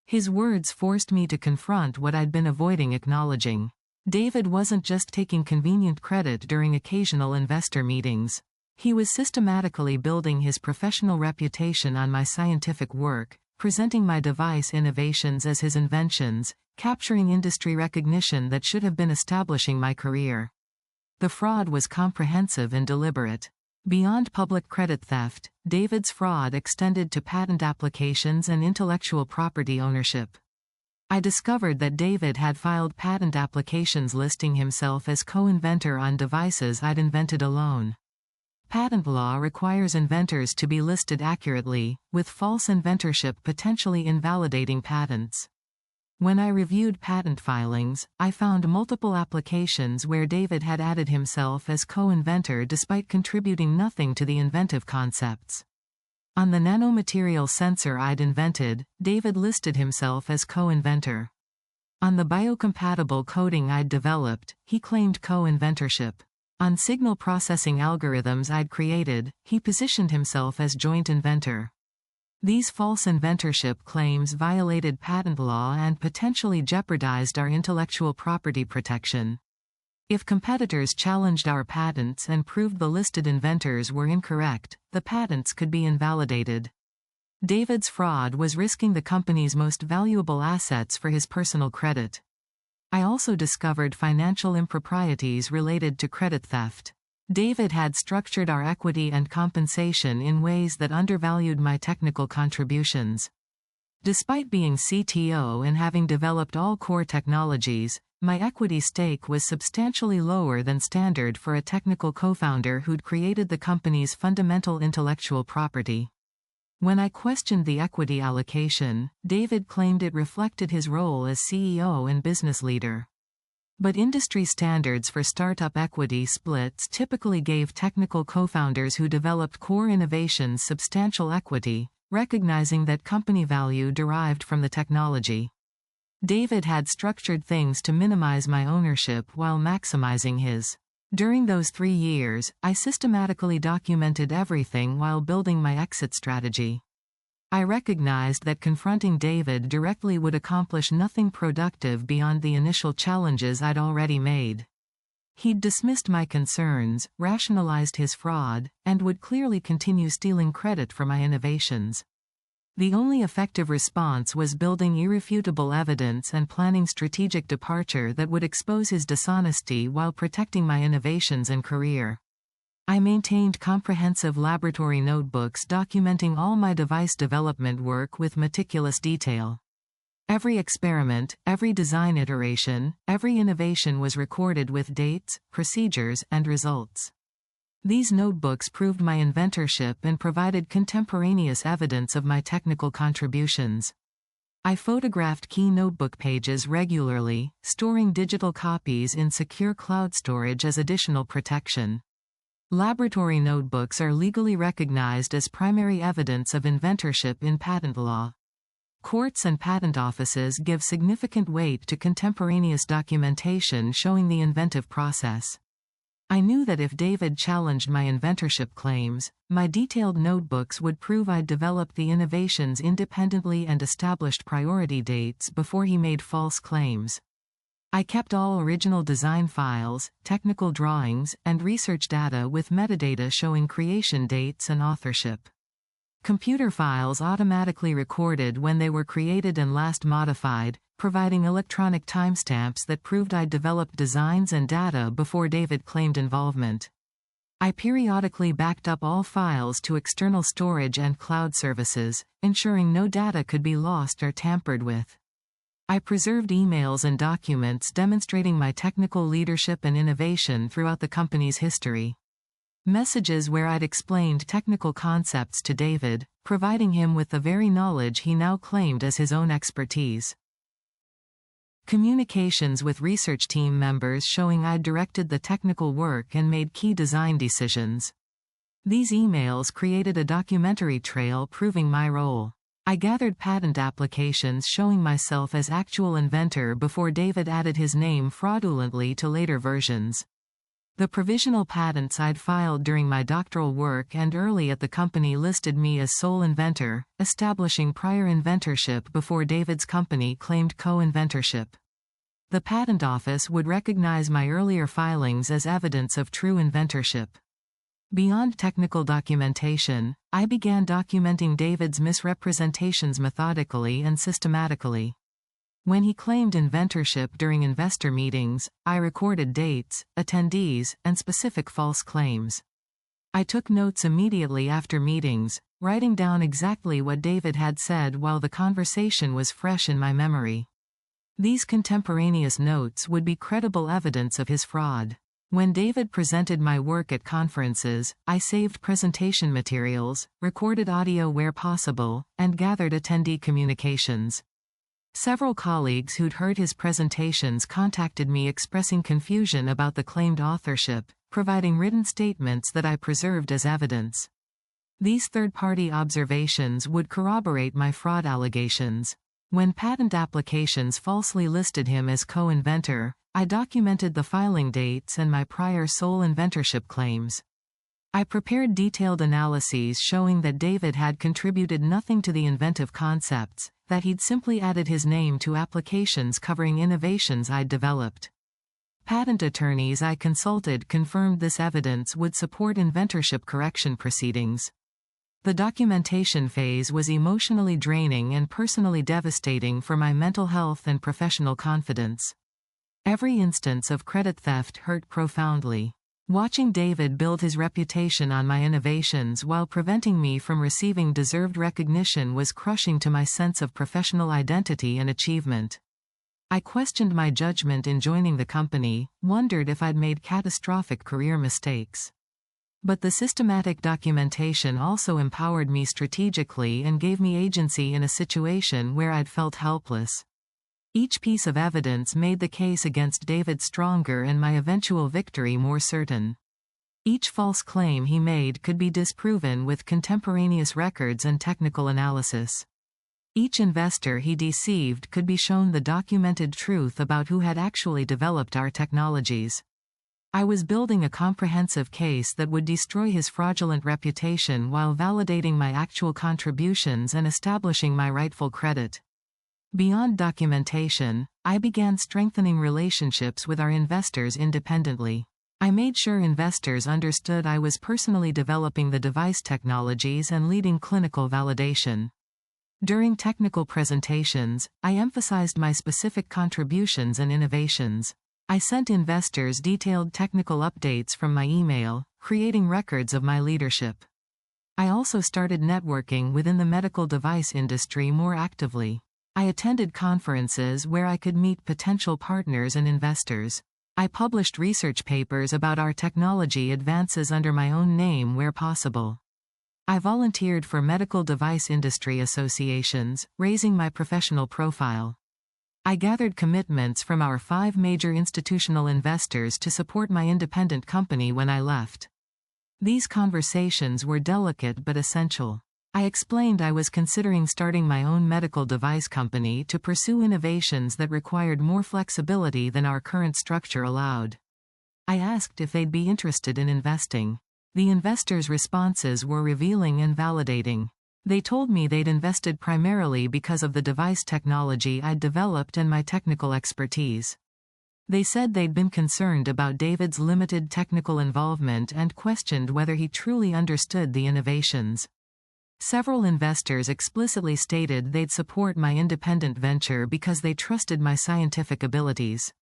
His words forced me to confront what I'd been avoiding acknowledging. David wasn't just taking convenient credit during occasional investor meetings. He was systematically building his professional reputation on my scientific work, presenting my device innovations as his inventions, capturing industry recognition that should have been establishing my career. The fraud was comprehensive and deliberate. Beyond public credit theft, David's fraud extended to patent applications and intellectual property ownership. I discovered that David had filed patent applications listing himself as co-inventor on devices I'd invented alone. Patent law requires inventors to be listed accurately, with false inventorship potentially invalidating patents. When I reviewed patent filings, I found multiple applications where David had added himself as co-inventor despite contributing nothing to the inventive concepts. On the nanomaterial sensor I'd invented, David listed himself as co-inventor. On the biocompatible coating I'd developed, he claimed co-inventorship. On signal processing algorithms I'd created, he positioned himself as joint inventor. These false inventorship claims violated patent law and potentially jeopardized our intellectual property protection. If competitors challenged our patents and proved the listed inventors were incorrect, the patents could be invalidated. David's fraud was risking the company's most valuable assets for his personal credit. I also discovered financial improprieties related to credit theft. David had structured our equity and compensation in ways that undervalued my technical contributions. Despite being CTO and having developed all core technologies, my equity stake was substantially lower than standard for a technical co-founder who'd created the company's fundamental intellectual property. When I questioned the equity allocation, David claimed it reflected his role as CEO and business leader. But industry standards for startup equity splits typically gave technical co-founders who developed core innovations substantial equity, recognizing that company value derived from the technology. David had structured things to minimize my ownership while maximizing his. During those 3 years, I systematically documented everything while building my exit strategy. I recognized that confronting David directly would accomplish nothing productive beyond the initial challenges I'd already made. He'd dismissed my concerns, rationalized his fraud, and would clearly continue stealing credit for my innovations. The only effective response was building irrefutable evidence and planning strategic departure that would expose his dishonesty while protecting my innovations and career. I maintained comprehensive laboratory notebooks documenting all my device development work with meticulous detail. Every experiment, every design iteration, every innovation was recorded with dates, procedures, and results. These notebooks proved my inventorship and provided contemporaneous evidence of my technical contributions. I photographed key notebook pages regularly, storing digital copies in secure cloud storage as additional protection. Laboratory notebooks are legally recognized as primary evidence of inventorship in patent law. Courts and patent offices give significant weight to contemporaneous documentation showing the inventive process. I knew that if David challenged my inventorship claims, my detailed notebooks would prove I'd developed the innovations independently and established priority dates before he made false claims. I kept all original design files, technical drawings, and research data with metadata showing creation dates and authorship. Computer files automatically recorded when they were created and last modified, providing electronic timestamps that proved I'd developed designs and data before David claimed involvement. I periodically backed up all files to external storage and cloud services, ensuring no data could be lost or tampered with. I preserved emails and documents demonstrating my technical leadership and innovation throughout the company's history. Messages where I'd explained technical concepts to David, providing him with the very knowledge he now claimed as his own expertise. Communications with research team members showing I'd directed the technical work and made key design decisions. These emails created a documentary trail proving my role. I gathered patent applications showing myself as actual inventor before David added his name fraudulently to later versions. The provisional patents I'd filed during my doctoral work and early at the company listed me as sole inventor, establishing prior inventorship before David's company claimed co-inventorship. The patent office would recognize my earlier filings as evidence of true inventorship. Beyond technical documentation, I began documenting David's misrepresentations methodically and systematically. When he claimed inventorship during investor meetings, I recorded dates, attendees, and specific false claims. I took notes immediately after meetings, writing down exactly what David had said while the conversation was fresh in my memory. These contemporaneous notes would be credible evidence of his fraud. When David presented my work at conferences, I saved presentation materials, recorded audio where possible, and gathered attendee communications. Several colleagues who'd heard his presentations contacted me expressing confusion about the claimed authorship, providing written statements that I preserved as evidence. These third-party observations would corroborate my fraud allegations. When patent applications falsely listed him as co-inventor, I documented the filing dates and my prior sole inventorship claims. I prepared detailed analyses showing that David had contributed nothing to the inventive concepts, that he'd simply added his name to applications covering innovations I'd developed. Patent attorneys I consulted confirmed this evidence would support inventorship correction proceedings. The documentation phase was emotionally draining and personally devastating for my mental health and professional confidence. Every instance of credit theft hurt profoundly. Watching David build his reputation on my innovations while preventing me from receiving deserved recognition was crushing to my sense of professional identity and achievement. I questioned my judgment in joining the company, wondered if I'd made catastrophic career mistakes. But the systematic documentation also empowered me strategically and gave me agency in a situation where I'd felt helpless. Each piece of evidence made the case against David stronger and my eventual victory more certain. Each false claim he made could be disproven with contemporaneous records and technical analysis. Each investor he deceived could be shown the documented truth about who had actually developed our technologies. I was building a comprehensive case that would destroy his fraudulent reputation while validating my actual contributions and establishing my rightful credit. Beyond documentation, I began strengthening relationships with our investors independently. I made sure investors understood I was personally developing the device technologies and leading clinical validation. During technical presentations, I emphasized my specific contributions and innovations. I sent investors detailed technical updates from my email, creating records of my leadership. I also started networking within the medical device industry more actively. I attended conferences where I could meet potential partners and investors. I published research papers about our technology advances under my own name where possible. I volunteered for medical device industry associations, raising my professional profile. I gathered commitments from our 5 major institutional investors to support my independent company when I left. These conversations were delicate but essential. I explained I was considering starting my own medical device company to pursue innovations that required more flexibility than our current structure allowed. I asked if they'd be interested in investing. The investors' responses were revealing and validating. They told me they'd invested primarily because of the device technology I'd developed and my technical expertise. They said they'd been concerned about David's limited technical involvement and questioned whether he truly understood the innovations. Several investors explicitly stated they'd support my independent venture because they trusted my scientific abilities.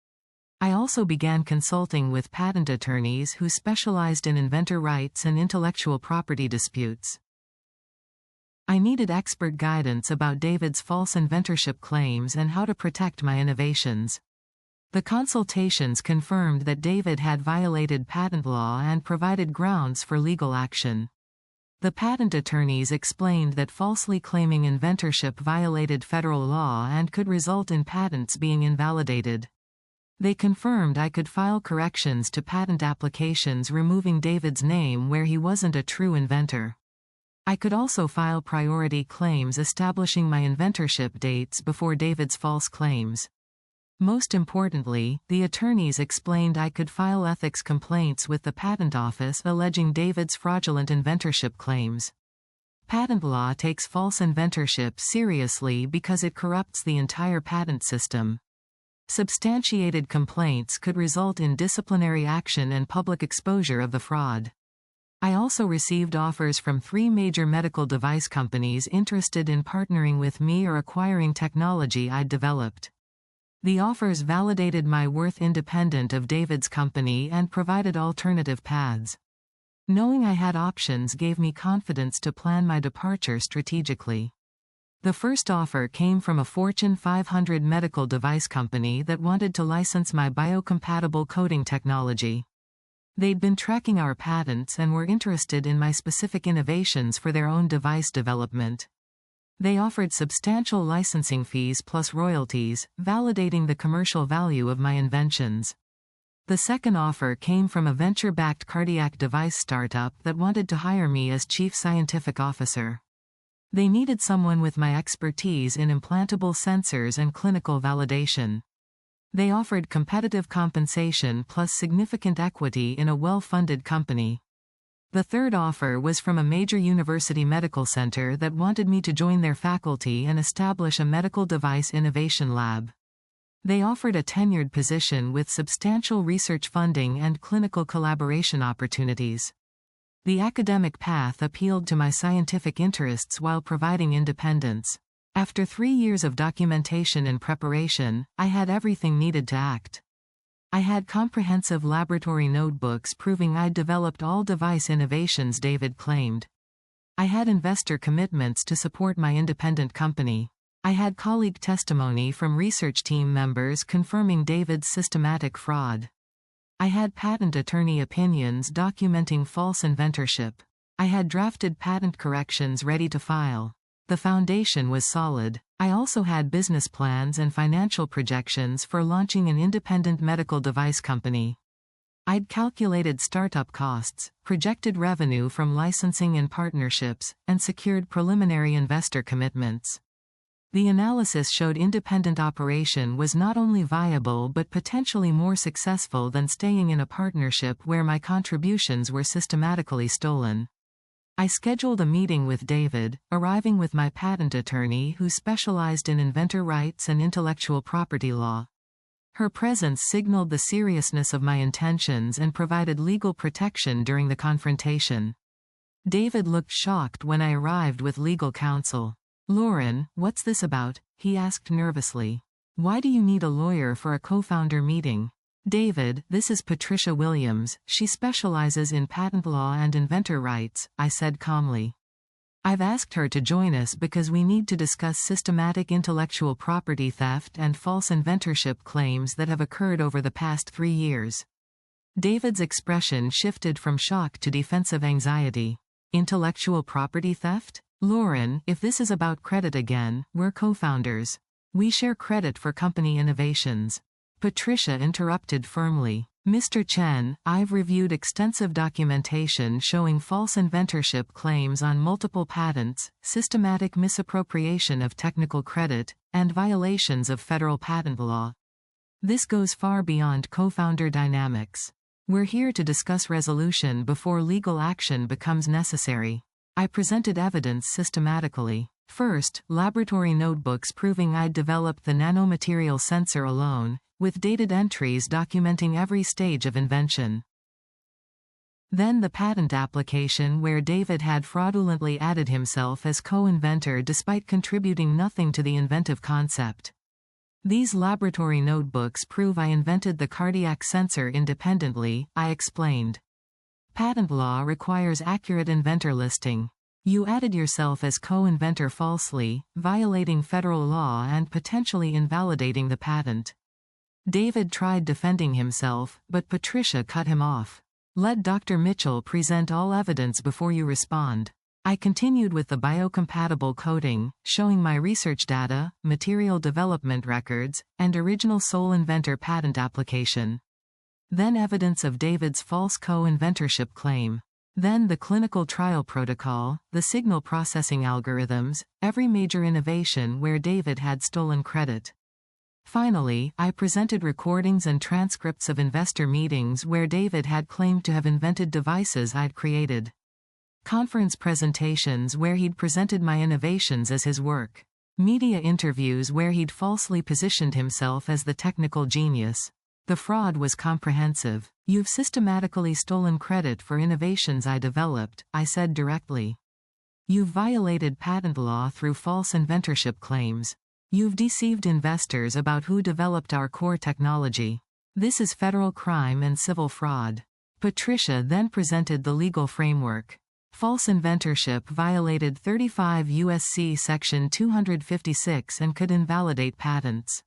I also began consulting with patent attorneys who specialized in inventor rights and intellectual property disputes. I needed expert guidance about David's false inventorship claims and how to protect my innovations. The consultations confirmed that David had violated patent law and provided grounds for legal action. The patent attorneys explained that falsely claiming inventorship violated federal law and could result in patents being invalidated. They confirmed I could file corrections to patent applications removing David's name where he wasn't a true inventor. I could also file priority claims establishing my inventorship dates before David's false claims. Most importantly, the attorneys explained I could file ethics complaints with the Patent Office alleging David's fraudulent inventorship claims. Patent law takes false inventorship seriously because it corrupts the entire patent system. Substantiated complaints could result in disciplinary action and public exposure of the fraud. I also received offers from 3 major medical device companies interested in partnering with me or acquiring technology I'd developed. The offers validated my worth independent of David's company and provided alternative paths. Knowing I had options gave me confidence to plan my departure strategically. The first offer came from a Fortune 500 medical device company that wanted to license my biocompatible coating technology. They'd been tracking our patents and were interested in my specific innovations for their own device development. They offered substantial licensing fees plus royalties, validating the commercial value of my inventions. The second offer came from a venture-backed cardiac device startup that wanted to hire me as chief scientific officer. They needed someone with my expertise in implantable sensors and clinical validation. They offered competitive compensation plus significant equity in a well-funded company. The third offer was from a major university medical center that wanted me to join their faculty and establish a medical device innovation lab. They offered a tenured position with substantial research funding and clinical collaboration opportunities. The academic path appealed to my scientific interests while providing independence. After 3 years of documentation and preparation, I had everything needed to act. I had comprehensive laboratory notebooks proving I'd developed all device innovations David claimed. I had investor commitments to support my independent company. I had colleague testimony from research team members confirming David's systematic fraud. I had patent attorney opinions documenting false inventorship. I had drafted patent corrections ready to file. The foundation was solid. I also had business plans and financial projections for launching an independent medical device company. I'd calculated startup costs, projected revenue from licensing and partnerships, and secured preliminary investor commitments. The analysis showed independent operation was not only viable but potentially more successful than staying in a partnership where my contributions were systematically stolen. I scheduled a meeting with David, arriving with my patent attorney who specialized in inventor rights and intellectual property law. Her presence signaled the seriousness of my intentions and provided legal protection during the confrontation. David looked shocked when I arrived with legal counsel. "Lauren, what's this about?" he asked nervously. "Why do you need a lawyer for a co-founder meeting?" "David, this is Patricia Williams. She specializes in patent law and inventor rights," I said calmly. I've asked her to join us because we need to discuss systematic intellectual property theft and false inventorship claims that have occurred over the past 3 years. David's expression shifted from shock to defensive anxiety. Intellectual property theft? Lauren, if this is about credit again, we're co-founders. We share credit for company innovations. Patricia interrupted firmly. Mr. Chen, I've reviewed extensive documentation showing false inventorship claims on multiple patents, systematic misappropriation of technical credit, and violations of federal patent law. This goes far beyond co-founder dynamics. We're here to discuss resolution before legal action becomes necessary. I presented evidence systematically. First, laboratory notebooks proving I'd developed the nanomaterial sensor alone, with dated entries documenting every stage of invention. Then the patent application where David had fraudulently added himself as co-inventor despite contributing nothing to the inventive concept. These laboratory notebooks prove I invented the cardiac sensor independently, I explained. Patent law requires accurate inventor listing. You added yourself as co-inventor falsely, violating federal law and potentially invalidating the patent. David tried defending himself, but Patricia cut him off. Let Dr. Mitchell present all evidence before you respond. I continued with the biocompatible coding, showing my research data, material development records, and original sole inventor patent application. Then evidence of David's false co-inventorship claim. Then the clinical trial protocol, the signal processing algorithms, every major innovation where David had stolen credit. Finally, I presented recordings and transcripts of investor meetings where David had claimed to have invented devices I'd created. Conference presentations where he'd presented my innovations as his work. Media interviews where he'd falsely positioned himself as the technical genius. The fraud was comprehensive. You've systematically stolen credit for innovations I developed, I said directly. You've violated patent law through false inventorship claims. You've deceived investors about who developed our core technology. This is federal crime and civil fraud. Patricia then presented the legal framework. False inventorship violated 35 U.S.C. Section 256 and could invalidate patents.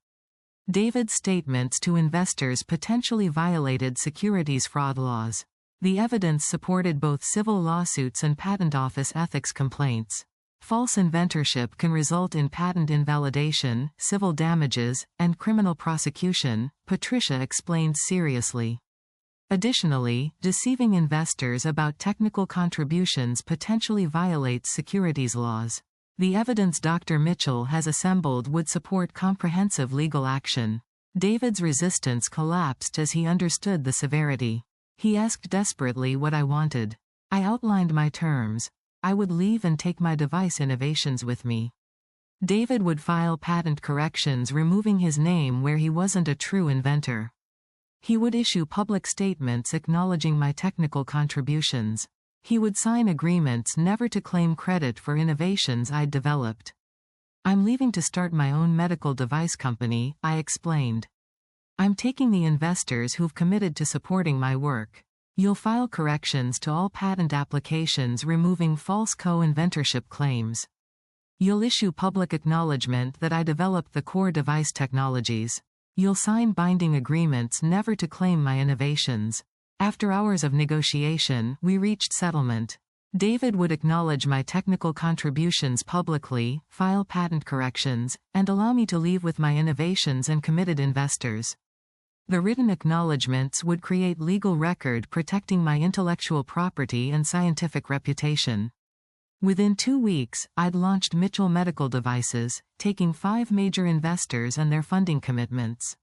David's statements to investors potentially violated securities fraud laws. The evidence supported both civil lawsuits and patent office ethics complaints. False inventorship can result in patent invalidation, civil damages, and criminal prosecution, Patricia explained seriously. Additionally, deceiving investors about technical contributions potentially violates securities laws. The evidence Dr. Mitchell has assembled would support comprehensive legal action. David's resistance collapsed as he understood the severity. He asked desperately what I wanted. I outlined my terms. I would leave and take my device innovations with me. David would file patent corrections removing his name where he wasn't a true inventor. He would issue public statements acknowledging my technical contributions. He would sign agreements never to claim credit for innovations I'd developed. I'm leaving to start my own medical device company, I explained. I'm taking the investors who've committed to supporting my work. You'll file corrections to all patent applications removing false co-inventorship claims. You'll issue public acknowledgement that I developed the core device technologies. You'll sign binding agreements never to claim my innovations. After hours of negotiation, we reached settlement. David would acknowledge my technical contributions publicly, file patent corrections, and allow me to leave with my innovations and committed investors. The written acknowledgments would create legal record protecting my intellectual property and scientific reputation. Within 2 weeks, I'd launched Mitchell Medical Devices, taking 5 major investors and their funding commitments.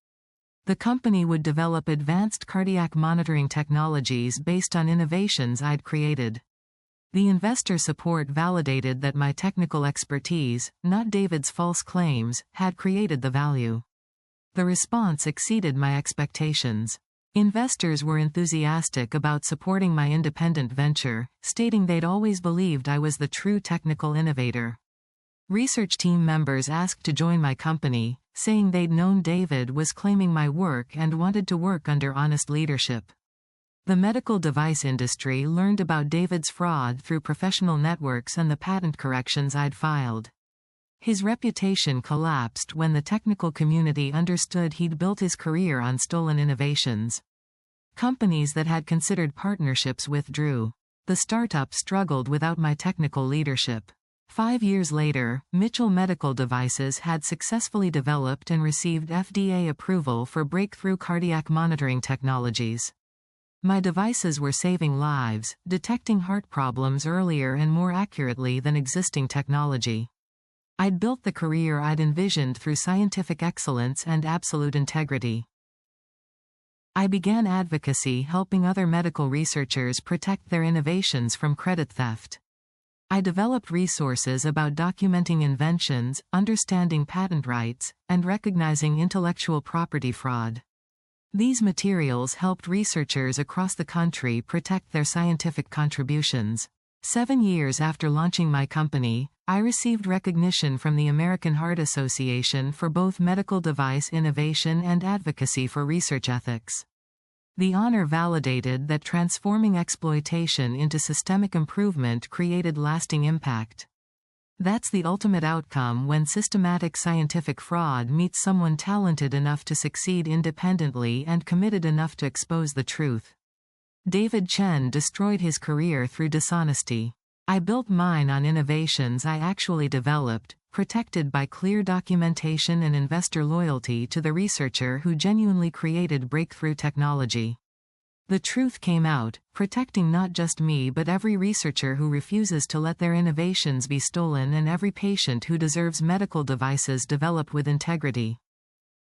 The company would develop advanced cardiac monitoring technologies based on innovations I'd created. The investor support validated that my technical expertise, not David's false claims, had created the value. The response exceeded my expectations. Investors were enthusiastic about supporting my independent venture, stating they'd always believed I was the true technical innovator. Research team members asked to join my company, saying they'd known David was claiming my work and wanted to work under honest leadership. The medical device industry learned about David's fraud through professional networks and the patent corrections I'd filed. His reputation collapsed when the technical community understood he'd built his career on stolen innovations. Companies that had considered partnerships withdrew. The startup struggled without my technical leadership. 5 years later, Mitchell Medical Devices had successfully developed and received FDA approval for breakthrough cardiac monitoring technologies. My devices were saving lives, detecting heart problems earlier and more accurately than existing technology. I'd built the career I'd envisioned through scientific excellence and absolute integrity. I began advocacy, helping other medical researchers protect their innovations from credit theft. I developed resources about documenting inventions, understanding patent rights, and recognizing intellectual property fraud. These materials helped researchers across the country protect their scientific contributions. 7 years after launching my company, I received recognition from the American Heart Association for both medical device innovation and advocacy for research ethics. The honor validated that transforming exploitation into systemic improvement created lasting impact. That's the ultimate outcome when systematic scientific fraud meets someone talented enough to succeed independently and committed enough to expose the truth. David Chen destroyed his career through dishonesty. I built mine on innovations I actually developed, protected by clear documentation and investor loyalty to the researcher who genuinely created breakthrough technology. The truth came out, protecting not just me but every researcher who refuses to let their innovations be stolen and every patient who deserves medical devices developed with integrity.